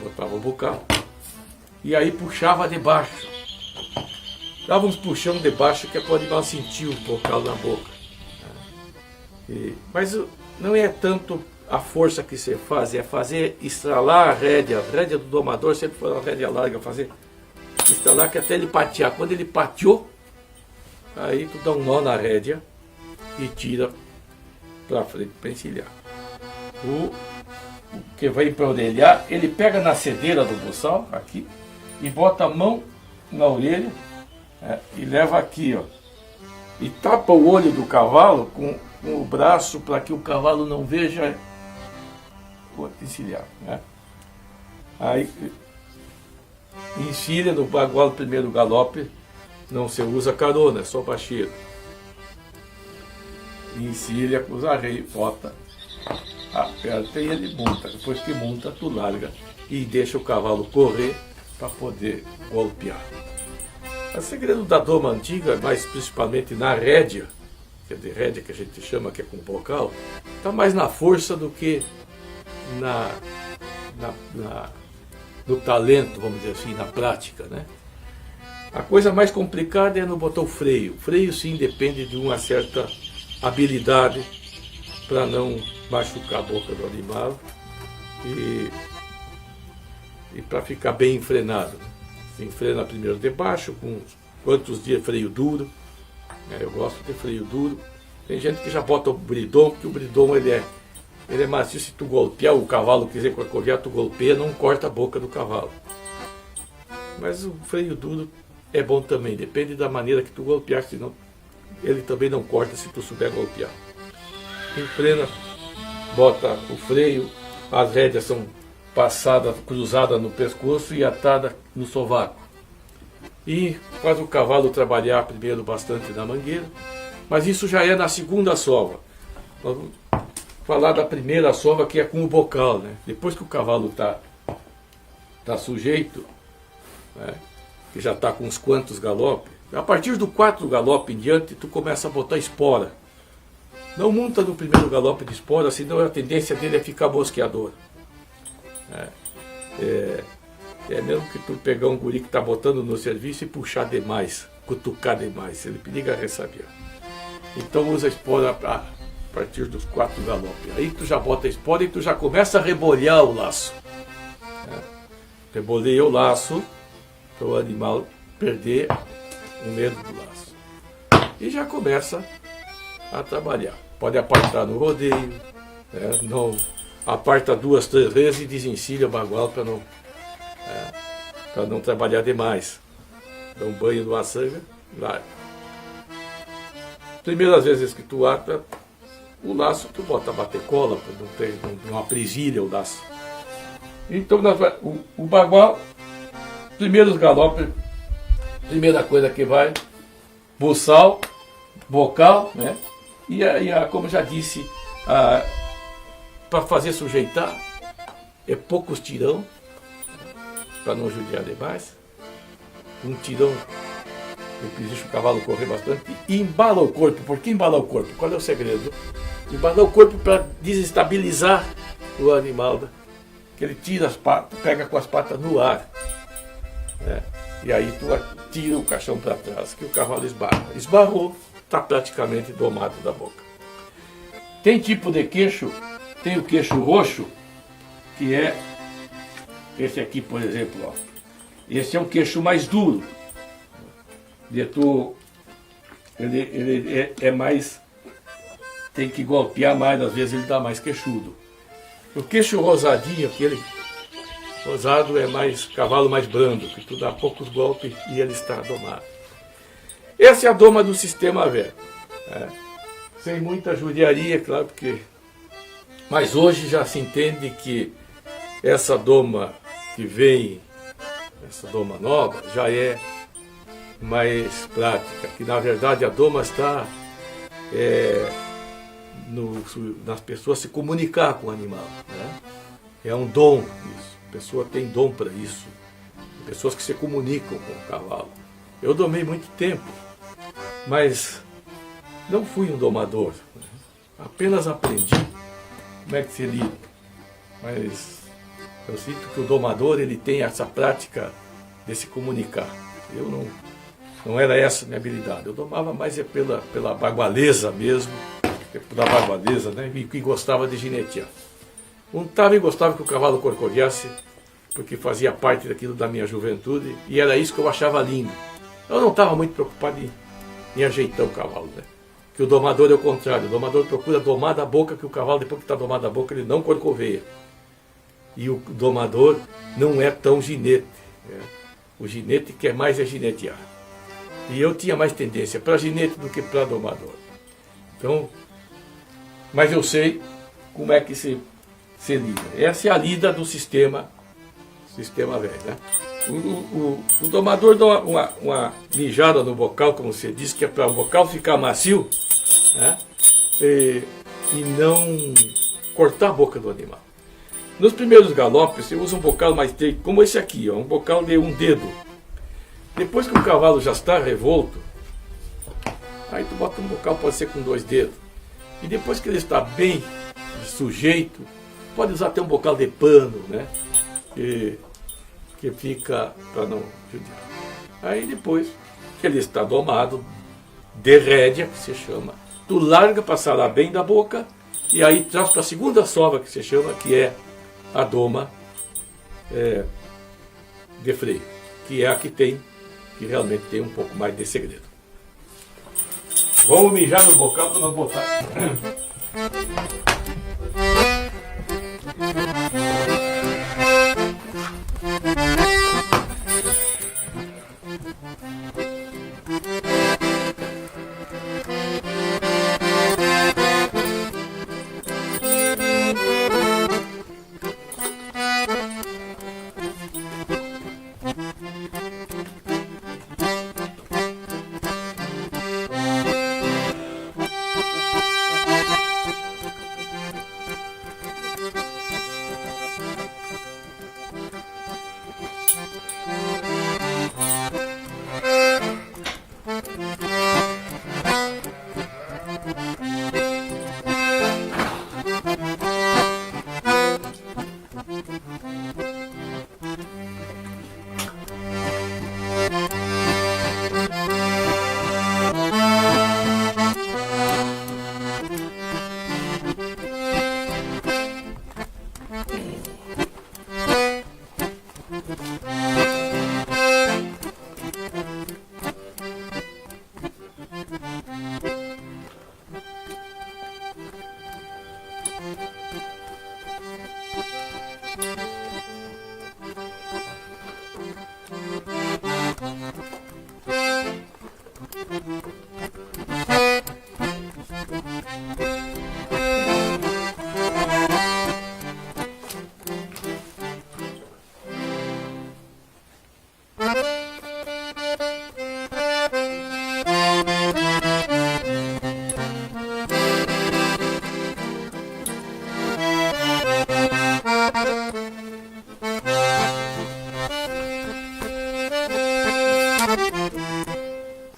Botava o bocal e aí puxava de baixo, dava uns puxão de baixo que é para o animal sentir o bocal na boca. Mas não é tanto a força que você faz, é fazer estralar a rédea do domador sempre foi uma rédea larga, fazer estralar que até ele patear. Quando ele pateou, aí tu dá um nó na rédea e tira para frente para encilhar. O que vai para orelhar, ele pega na cedeira do buçal, aqui, e bota a mão na orelha, e leva aqui, ó, e tapa o olho do cavalo com o braço para que o cavalo não veja o encilhar, né? Aí encilha no bagual, primeiro galope, não se usa carona, é só baixeiro. Encilha com os arreios, bota, aperta e ele monta. Depois que monta, tu larga e deixa o cavalo correr para poder golpear. O segredo da doma antiga, mais principalmente na rédea, que é de rédea que a gente chama, que é com bocal, está mais na força do que no talento, vamos dizer assim, na prática, né? A coisa mais complicada é no botar o freio. O freio sim depende de uma certa habilidade para não machucar a boca do animal e para ficar bem enfrenado. Se enfrena primeiro de baixo, com quantos dias freio duro. Eu gosto de freio duro. Tem gente que já bota o bridon, porque o bridon ele é macio. Se tu golpear o cavalo, quiser corcoviar, tu golpeia, não corta a boca do cavalo. Mas o freio duro é bom também, depende da maneira que tu golpear, senão ele também não corta se tu souber golpear. Enfrena, bota o freio, as rédeas são passadas, cruzadas no pescoço e atadas no sovaco. E faz o cavalo trabalhar primeiro bastante na mangueira, mas isso já é na segunda sova. Nós vamos falar da primeira sova, que é com o bocal, né? Depois que o cavalo tá sujeito, né? Que já está com uns quantos galopes, a partir do 4 galope em diante, tu começa a botar espora. Não monta no primeiro galope de espora, senão a tendência dele é ficar mosqueador. É mesmo que tu pegar um guri que está botando no serviço e puxar demais, cutucar demais, ele periga ressabiar. Então usa a espora a partir dos 4 galopes. Aí tu já bota a espora e tu já começa a rebolhar o laço. Reboleia o laço para o animal perder o medo do laço. E já começa a trabalhar. Pode apartar no rodeio, não aparta 2, 3 vezes e desencilha o bagual para não trabalhar demais. Dá um banho numa sanga, larga. Primeiras vezes que tu ata o laço, tu bota a bater cola, para não aprisilha o laço. Então o bagual, primeiros galopes, primeira coisa que vai, buçal, bocal, né? E como já disse, para fazer sujeitar, é poucos tirão, para não judiar demais. Um tirão que deixa o cavalo correr bastante e embala o corpo. Por que embalar o corpo? Qual é o segredo? Embalar o corpo para desestabilizar o animal, né? Que ele tira as patas, pega com as patas no ar, né? E aí tu tira o caixão para trás, que o cavalo esbarra. Esbarrou, está praticamente domado da boca. Tem tipo de queixo, tem o queixo roxo, que é esse aqui, por exemplo, ó. Esse é um queixo mais duro. Ele é mais, tem que golpear mais, às vezes ele dá mais queixudo. O queixo rosadinho, aquele rosado, é mais cavalo mais brando, que tu dá poucos golpes e ele está domado. Essa é a doma do sistema velho. Sem muita judiaria, claro, mas hoje já se entende que essa doma que vem essa doma nova, já é mais prática, que na verdade a doma está nas pessoas se comunicar com o animal, né? É um dom isso, a pessoa tem dom para isso, pessoas que se comunicam com o cavalo. Eu domei muito tempo, mas não fui um domador, né? Apenas aprendi como é que se lida, mas eu sinto que o domador ele tem essa prática de se comunicar. Eu não era essa a minha habilidade. Eu domava mais pela bagualeza mesmo, pela bagualeza, né? E gostava de ginetear. Montava e gostava que o cavalo corcoviasse, porque fazia parte daquilo da minha juventude, e era isso que eu achava lindo. Eu não estava muito preocupado em ajeitar o cavalo, né? Que o domador é o contrário. O domador procura domar da boca, que o cavalo, depois que está domado da boca, ele não corcoveia. E o domador não é tão ginete, né? O ginete quer mais é ginetear. E eu tinha mais tendência para ginete do que para domador. Então, mas eu sei como é que se lida. Essa é a lida do sistema velho, né? O domador dá uma mijada no bocal, como você disse, que é para o bocal ficar macio, né? E não cortar a boca do animal. Nos primeiros galopes, você usa um bocal mais estreito, como esse aqui, ó, um bocal de um dedo. Depois que o cavalo já está revolto, aí tu bota um bocal, pode ser com 2 dedos. E depois que ele está bem sujeito, pode usar até um bocal de pano, né? Que fica para não judiar. Aí depois que ele está domado, de rédea, que se chama, tu larga para sarar bem da boca, e aí traz para a segunda sova, que se chama, que é a doma de freio, que é a que realmente tem um pouco mais de segredo. Vamos mijar no bocal para nós botar.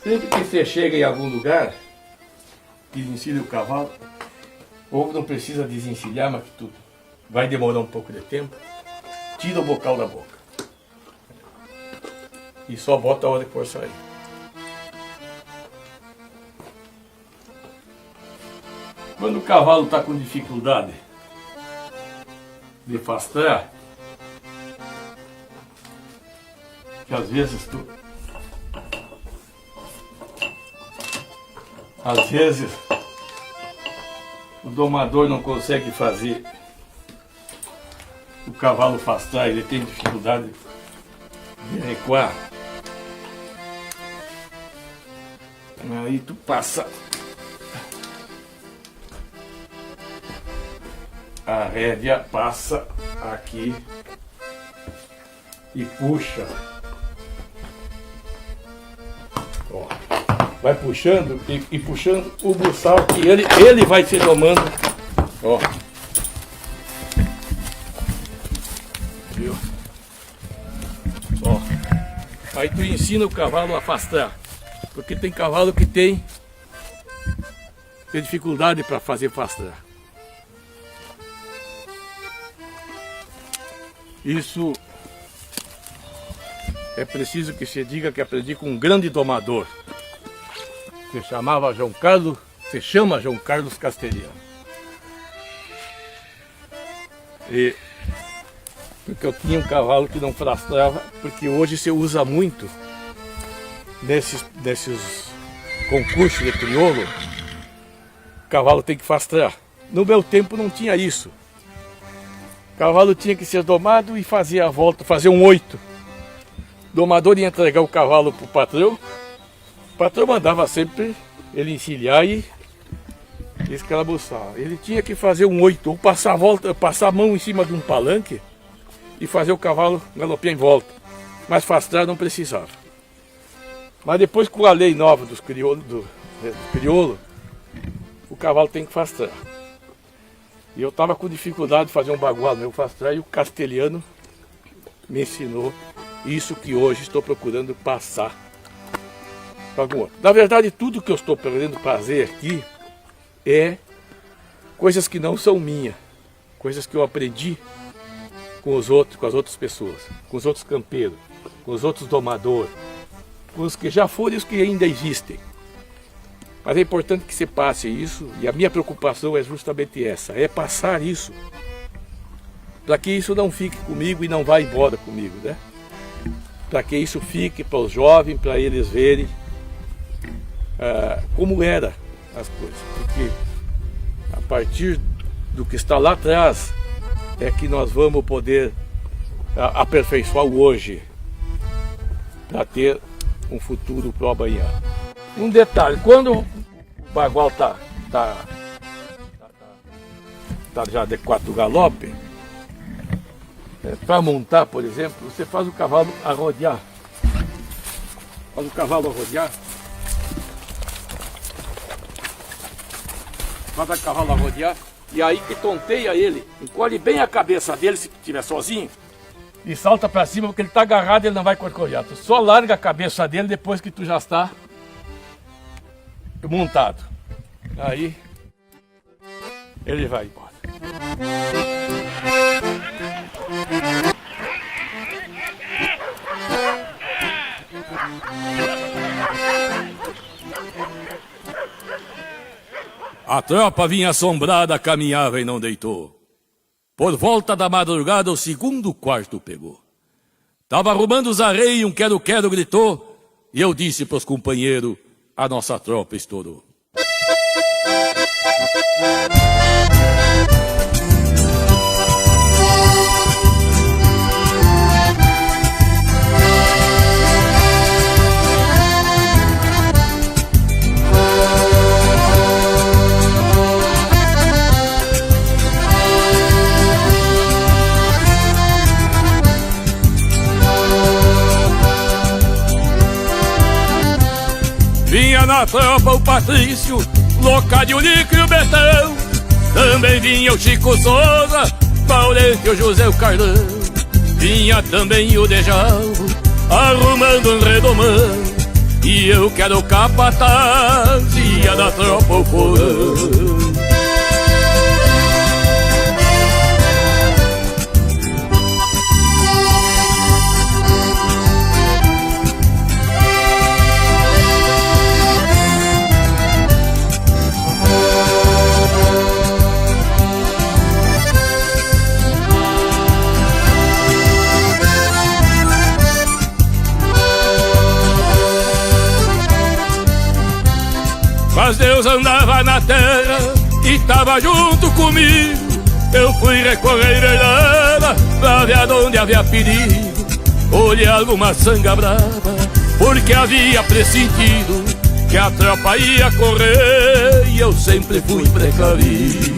Sempre que você chega em algum lugar, desencilha o cavalo, ou não precisa desencilhar, mas que tu vai demorar um pouco de tempo, tira o bocal da boca. E só bota a hora que for sair. Quando o cavalo está com dificuldade de fastrar, que às vezes o domador não consegue fazer o cavalo fastrar, ele tem dificuldade de recuar. Aí tu passa a rédea, passa aqui e puxa Ó, vai puxando e puxando o buçal que ele vai se domando. Ó. Viu? Ó. Aí tu ensina o cavalo a afastar. Porque tem cavalo que tem dificuldade para fazer afastar. Isso é preciso que se diga que aprendi com um grande domador. Se chama João Carlos Castelhano. E porque eu tinha um cavalo que não frastrava, porque hoje se usa muito nesses concursos de crioulo, o cavalo tem que fastrar. No meu tempo não tinha isso. O cavalo tinha que ser domado e fazer a volta, fazer um 8. O domador ia entregar o cavalo para o patrão. O patrão mandava sempre ele encilhar e escarabuçar. Ele tinha que fazer um 8, ou passar a volta, passar a mão em cima de um palanque e fazer o cavalo galopear em volta. Mas fastrar não precisava. Mas depois, com a lei nova dos crioulos, o cavalo tem que fastrar. E eu estava com dificuldade de fazer um bagual meu fastrar, e o Castelhano me ensinou isso que hoje estou procurando passar para algum outro. Na verdade, tudo que eu estou querendo fazer aqui é coisas que não são minhas, coisas que eu aprendi com os outros, com as outras pessoas, com os outros campeiros, com os outros domadores, com os que já foram e os que ainda existem. Mas é importante que se passe isso, e a minha preocupação é justamente essa, é passar isso, para que isso não fique comigo e não vá embora comigo, né? Para que isso fique para os jovens, para eles verem como eram as coisas. Porque a partir do que está lá atrás é que nós vamos poder aperfeiçoar o hoje, para ter um futuro para o amanhã. Um detalhe, quando o bagual tá já de 4 galope, para montar, por exemplo, você faz o cavalo arrodear. Faz o cavalo arrodear. Faz o cavalo arrodear. E aí que tonteia ele, encolhe bem a cabeça dele se estiver sozinho e salta para cima, porque ele está agarrado, ele não vai corcoviar. Tu só larga a cabeça dele depois que tu já está montado. Aí ele vai embora. A tropa vinha assombrada, caminhava e não deitou. Por volta da madrugada o segundo quarto pegou. Tava arrumando os arreios, um quero-quero gritou, e eu disse pros companheiros, a nossa tropa estourou. Vinha na tropa o Patrício, Locádio, Lico e o Betão. Também vinha o Chico Souza, Maurente, o José, o Carlão. Vinha também o Dejalvo, arrumando um redomão. E eu quero capataz, ia da tropa o porão. Mas Deus andava na terra e tava junto comigo. Eu fui recorrer ela pra ver aonde havia perigo. Olhei alguma sanga brava, porque havia pressentido que a tropa ia correr e eu sempre fui precavido.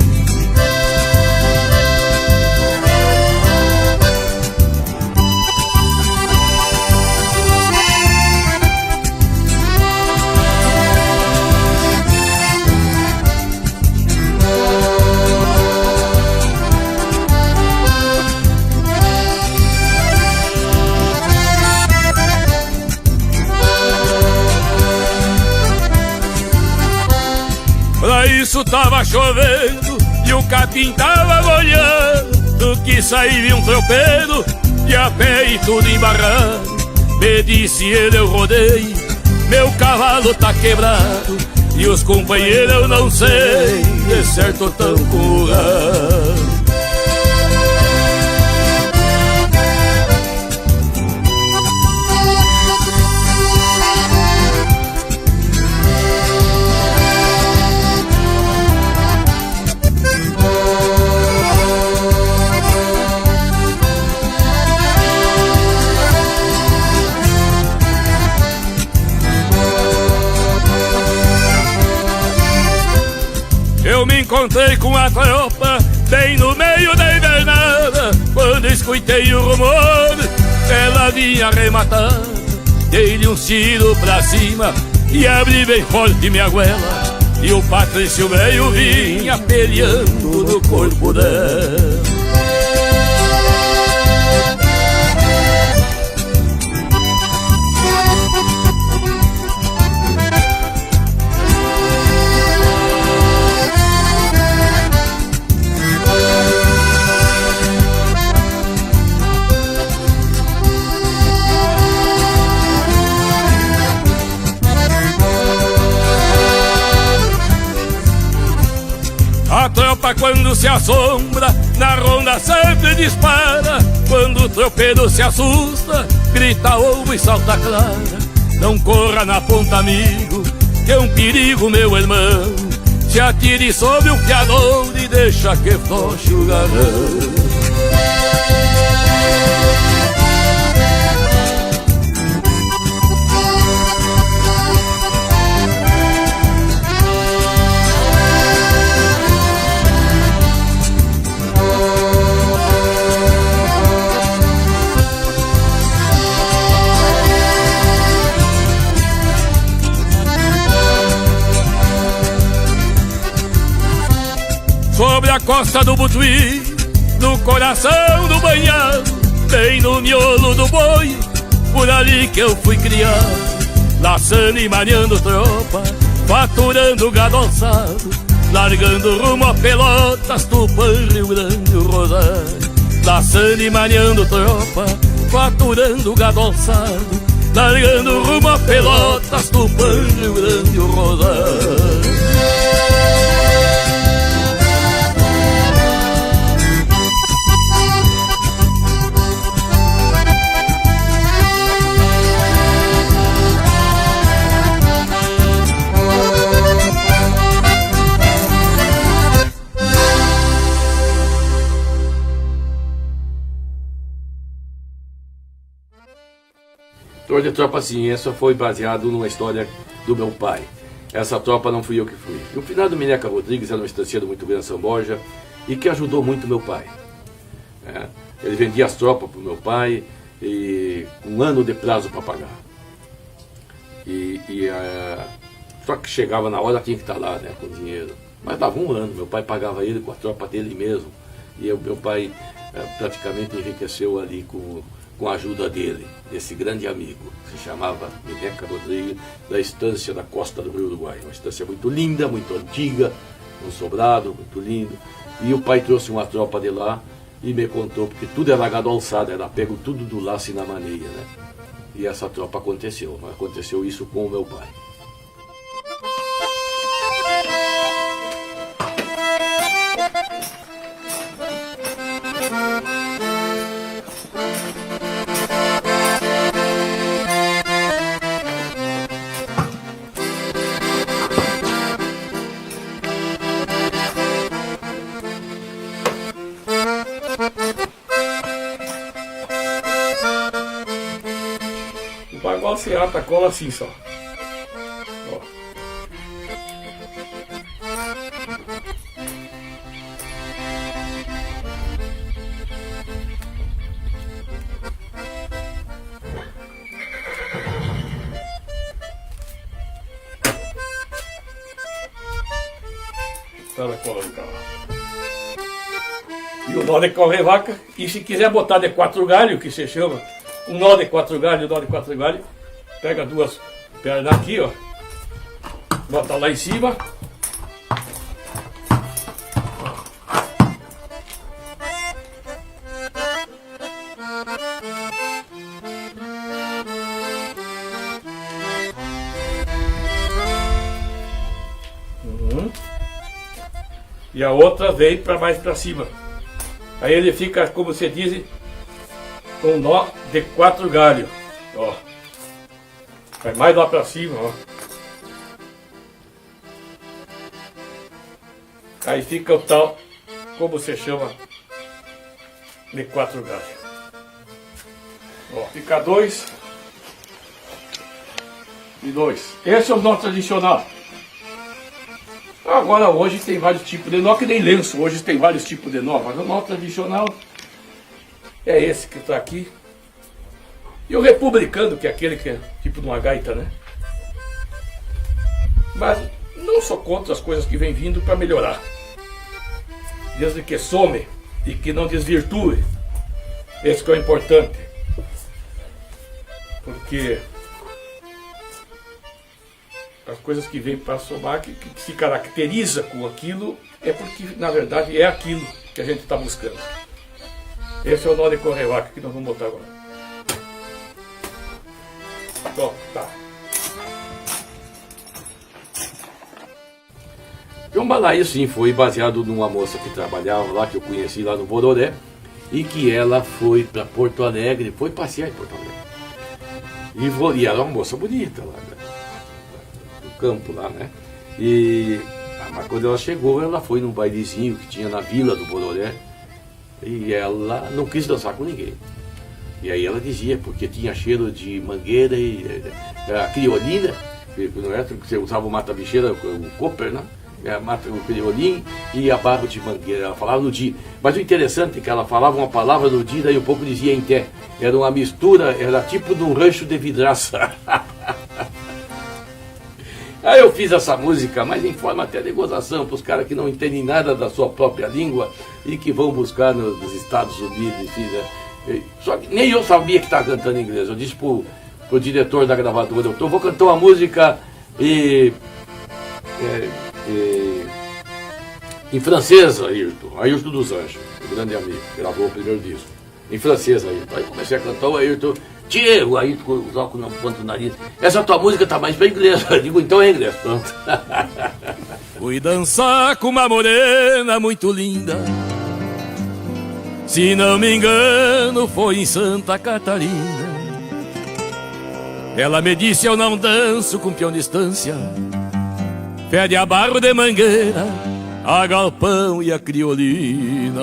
março tava chovendo e o capim tava molhando, que saí um tropeiro e a pé e tudo embarrado. Me disse ele, eu rodei, meu cavalo tá quebrado, e os companheiros eu não sei, de certo tão com o gado. Eu me encontrei com a tropa bem no meio da invernada, quando escutei o rumor, ela vinha arrematada. Dei-lhe um tiro pra cima e abri bem forte minha goela, e o Patrício velho vinha peleando no corpo dela. A tropa quando se assombra, na ronda sempre dispara. Quando o tropeiro se assusta, grita ovo e salta clara. Não corra na ponta, amigo, que é um perigo, meu irmão. Se atire sobre o piador e deixa que floche o garrão. Sobre a costa do Butuí, no coração do banhado, bem no miolo do boi, por ali que eu fui criado. Laçando e maneando tropa, faturando gado alçado, largando rumo a Pelotas, Tupã, Rio Grande, o Rosário. Laçando e maneando tropa, faturando gado alçado, largando rumo a Pelotas, Tupã, Rio Grande, o Rosário. História de tropa assim, essa foi baseado numa história do meu pai. Essa tropa não fui eu que fui. E o finado Mineca Rodrigues era um estanceiro muito grande em São Borja e que ajudou muito meu pai. Ele vendia as tropas para o meu pai e um ano de prazo para pagar. Só que chegava na hora tinha que estar lá, né, com dinheiro. Mas dava um ano, meu pai pagava ele com a tropa dele mesmo. E meu pai praticamente enriqueceu ali com a ajuda dele, desse grande amigo, que se chamava Mineca Rodrigues, da estância da costa do Rio Uruguai. Uma estância muito linda, muito antiga, um sobrado muito lindo. E o pai trouxe uma tropa de lá e me contou, porque tudo era gado alçado, era pego tudo do laço e na maneia, né? E essa tropa aconteceu, mas aconteceu isso com o meu pai. O bagual se ata, cola assim só. Ó. Tá na cola do cavalo. E o nó de correr vaca, e se quiser botar de 4 galhos, que se chama, um nó de 4 galhos, pega duas pernas aqui, ó, bota lá em cima, e a outra vem para mais para cima. Aí ele fica, como você diz, um nó de 4 galhos. Ó. Vai mais lá para cima, ó. Aí fica o tal, como você chama, de 4 galhos. Ó, fica 2 e 2. Esse é o nó tradicional. Agora hoje tem vários tipos de nó, que nem lenço, hoje tem vários tipos de nó, mas o nó tradicional é esse que está aqui. E o republicano, que é aquele que é tipo de uma gaita, né? Mas não sou contra as coisas que vêm vindo para melhorar. Desde que some e que não desvirtue. Esse que é o importante. Porque as coisas que vêm para somar, que se caracteriza com aquilo, é porque na verdade é aquilo que a gente está buscando. Esse é o nó de correvaca que nós vamos botar agora. Ó, tá. O balaio sim foi baseado numa moça que trabalhava lá, que eu conheci lá no Bororé, e que ela foi para Porto Alegre, foi passear em Porto Alegre. E ela é uma moça bonita lá, né? No campo lá, né? Mas quando ela chegou, ela foi num bailezinho que tinha na vila do Bororé, e ela não quis dançar com ninguém. E aí ela dizia, porque tinha cheiro de mangueira e a criolina, não é? Você usava o mata-bicheira, o copper, né? O criolim e a barro de mangueira. Ela falava no dia. Mas o interessante é que ela falava uma palavra no dia e um pouco dizia em té. Era uma mistura, era tipo de um rancho de vidraça. Aí eu fiz essa música, mas em forma até de gozação, para os caras que não entendem nada da sua própria língua e que vão buscar nos Estados Unidos, enfim, né? Só que nem eu sabia que estava cantando em inglês. Eu disse pro diretor da gravadora, eu vou cantar uma música em francês, Ayrton dos Anjos, o grande amigo, gravou o primeiro disco. Em francês, Ayrton. Aí comecei a cantar o Ayrton. Tchê, o Ayrton com os óculos na ponta do nariz. Essa tua música tá mais para inglês. Eu digo, então é inglês, pronto. Fui dançar com uma morena muito linda. Se não me engano, foi em Santa Catarina. Ela me disse, eu não danço com peão de estância. Fede a barro de mangueira, a galpão e a criolina.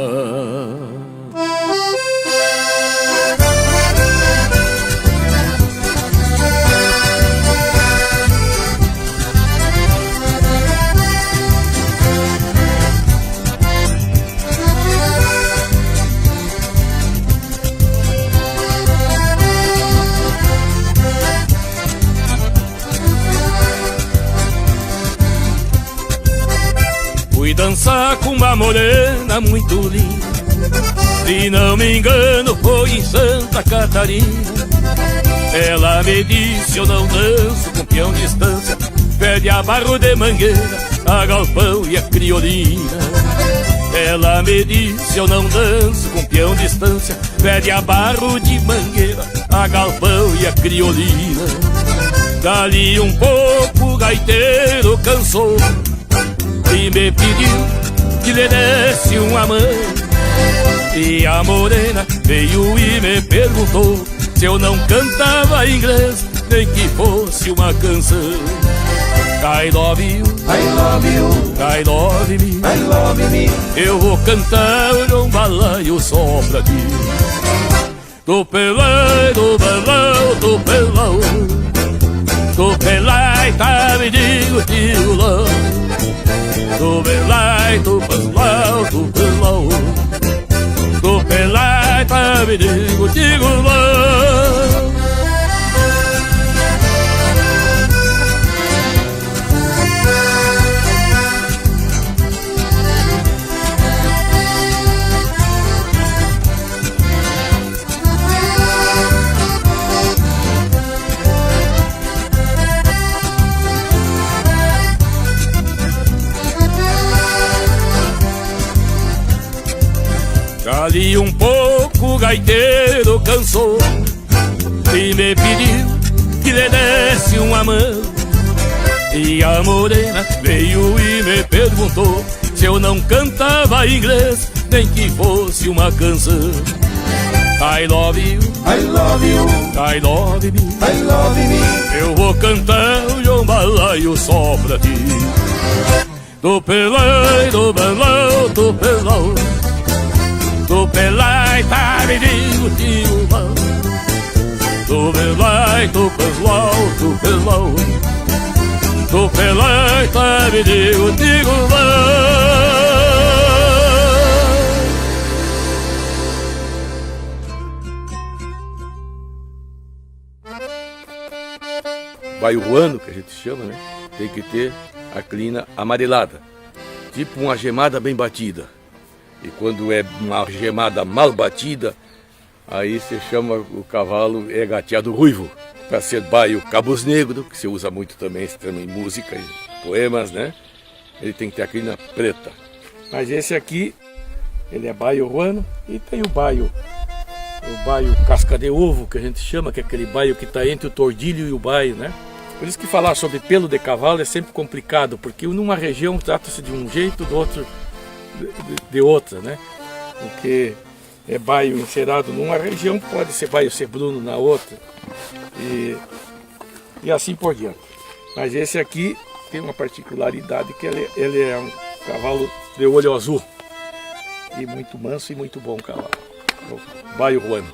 Fui dançar com uma morena muito linda. Se não me engano foi em Santa Catarina. Ela me disse, eu não danço com peão de estância. Pede a barro de mangueira, a galpão e a criolina. Ela me disse, eu não danço com peão de estância. Pede a barro de mangueira, a galpão e a criolina. Dali um pouco o gaiteiro cansou e me pediu que lhe desse uma mão. E a morena veio e me perguntou se eu não cantava inglês, nem que fosse uma canção. I love you, I love you, I love me, I love me. Eu vou cantar um balaio só pra ti. Do pelai, do balão, do pelão, do pelai, tá me digo lá. Do belai, do pelão, do pelão, do pelai, tá me digo lá. Dali um pouco o gaiteiro cansou e me pediu que lhe desse uma mão. E a morena veio e me perguntou se eu não cantava inglês, nem que fosse uma canção. I love you, I love you, I love me, I love me. eu vou cantar o jambalaya só pra ti. Do pelai, do belão, do pelão, do pelai, tá me digo, tio, do pelai, do pelão, do pelão, do pelai, tá me digo, Baio ruano, que a gente chama, né? Tem que ter a crina amarelada, tipo uma gemada bem batida. E quando é uma gemada mal batida, aí você chama o cavalo gateado ruivo, para ser baio cabos negro, que se usa muito também esse termo em música e poemas, né? Ele tem que ter a crina preta. Mas esse aqui, ele é baio ruano e tem o baio casca de ovo, que a gente chama, que é aquele baio que está entre o tordilho e o baio, né? Por isso que falar sobre pelo de cavalo é sempre complicado, porque numa região trata-se de um jeito, do outro de outra, né? Porque é baio encerado numa região, pode ser baio sebruno na outra, e assim por diante. Mas esse aqui tem uma particularidade, que ele é um cavalo de olho azul, e muito manso e muito bom cavalo, o baio ruano.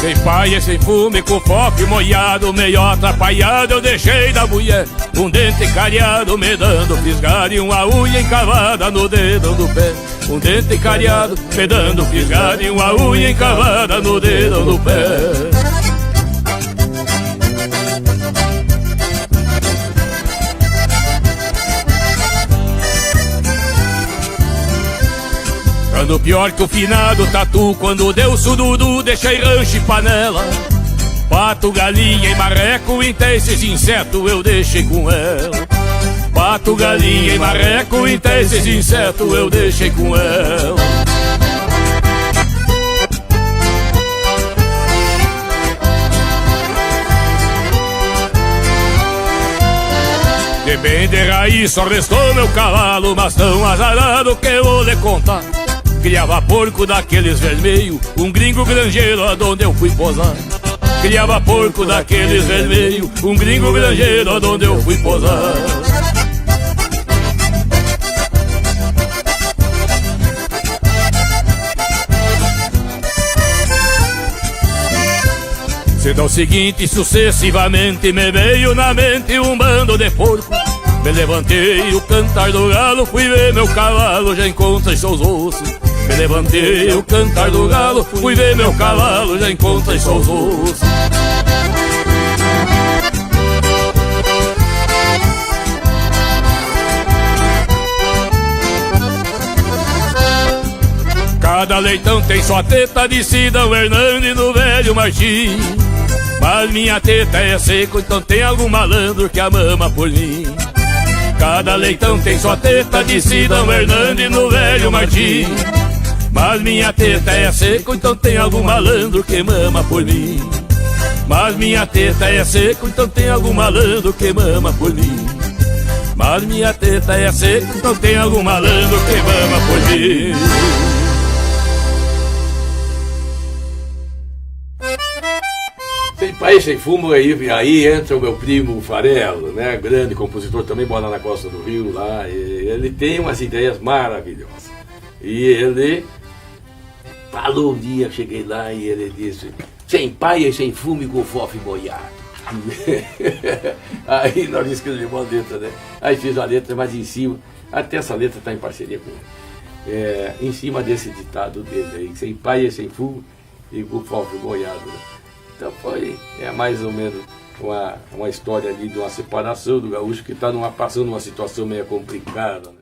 Sem paia, sem fume, com foco molhado, meio atrapalhado, eu deixei da mulher um dente cariado, me dando fisgado, e uma unha encavada no dedo do pé. Um dente cariado, me dando fisgado, e uma unha encavada no dedo do pé. Ando pior que o finado tatu, quando deu sududu, deixei rancho e panela. Pato, galinha e marreco, até esses insetos eu deixei com ela. Pato, galinha e marreco, até esses insetos eu deixei com ela. De bem de raiz só restou meu cavalo, mas tão azarado que eu vou lhe contar. Criava porco daqueles vermelho, um gringo granjeiro aonde eu fui posar. Criava porco daqueles vermelho, um gringo granjeiro aonde eu fui posar. Sendo o seguinte, sucessivamente me veio na mente um bando de porco. Me levantei, o cantar do galo, fui ver meu cavalo, já encontra seus ossos. Me levantei, o cantar do galo, fui ver meu cavalo, já encontra seus ossos. Cada leitão tem sua teta, de Sidão Hernandes no velho Martim. Mas minha teta é seco, então tem algum malandro que a mama por mim. Cada leitão tem sua teta, de Sidão Hernandes no velho Martim. Mas minha teta é seco, então tem algum malandro que mama por mim. Mas minha teta é seco, então tem algum malandro que mama por mim. Mas minha teta é seco, então tem algum malandro que mama por mim. Sem pai, sem fumo, aí entra o meu primo Farelo, né? Grande compositor, também mora na costa do Rio lá. E ele tem umas ideias maravilhosas. E ele falou um dia, cheguei lá e ele disse: sem pai e sem fumo, com fofe boiado. Aí nós escrevemos a letra, né? Aí fiz a letra mais em cima, até essa letra está em parceria com ele. em cima desse ditado dele aí, sem pai e sem fogo, e com o fofo boiado. Né? Então foi mais ou menos uma história ali de uma separação do gaúcho que está passando uma situação meio complicada. Né?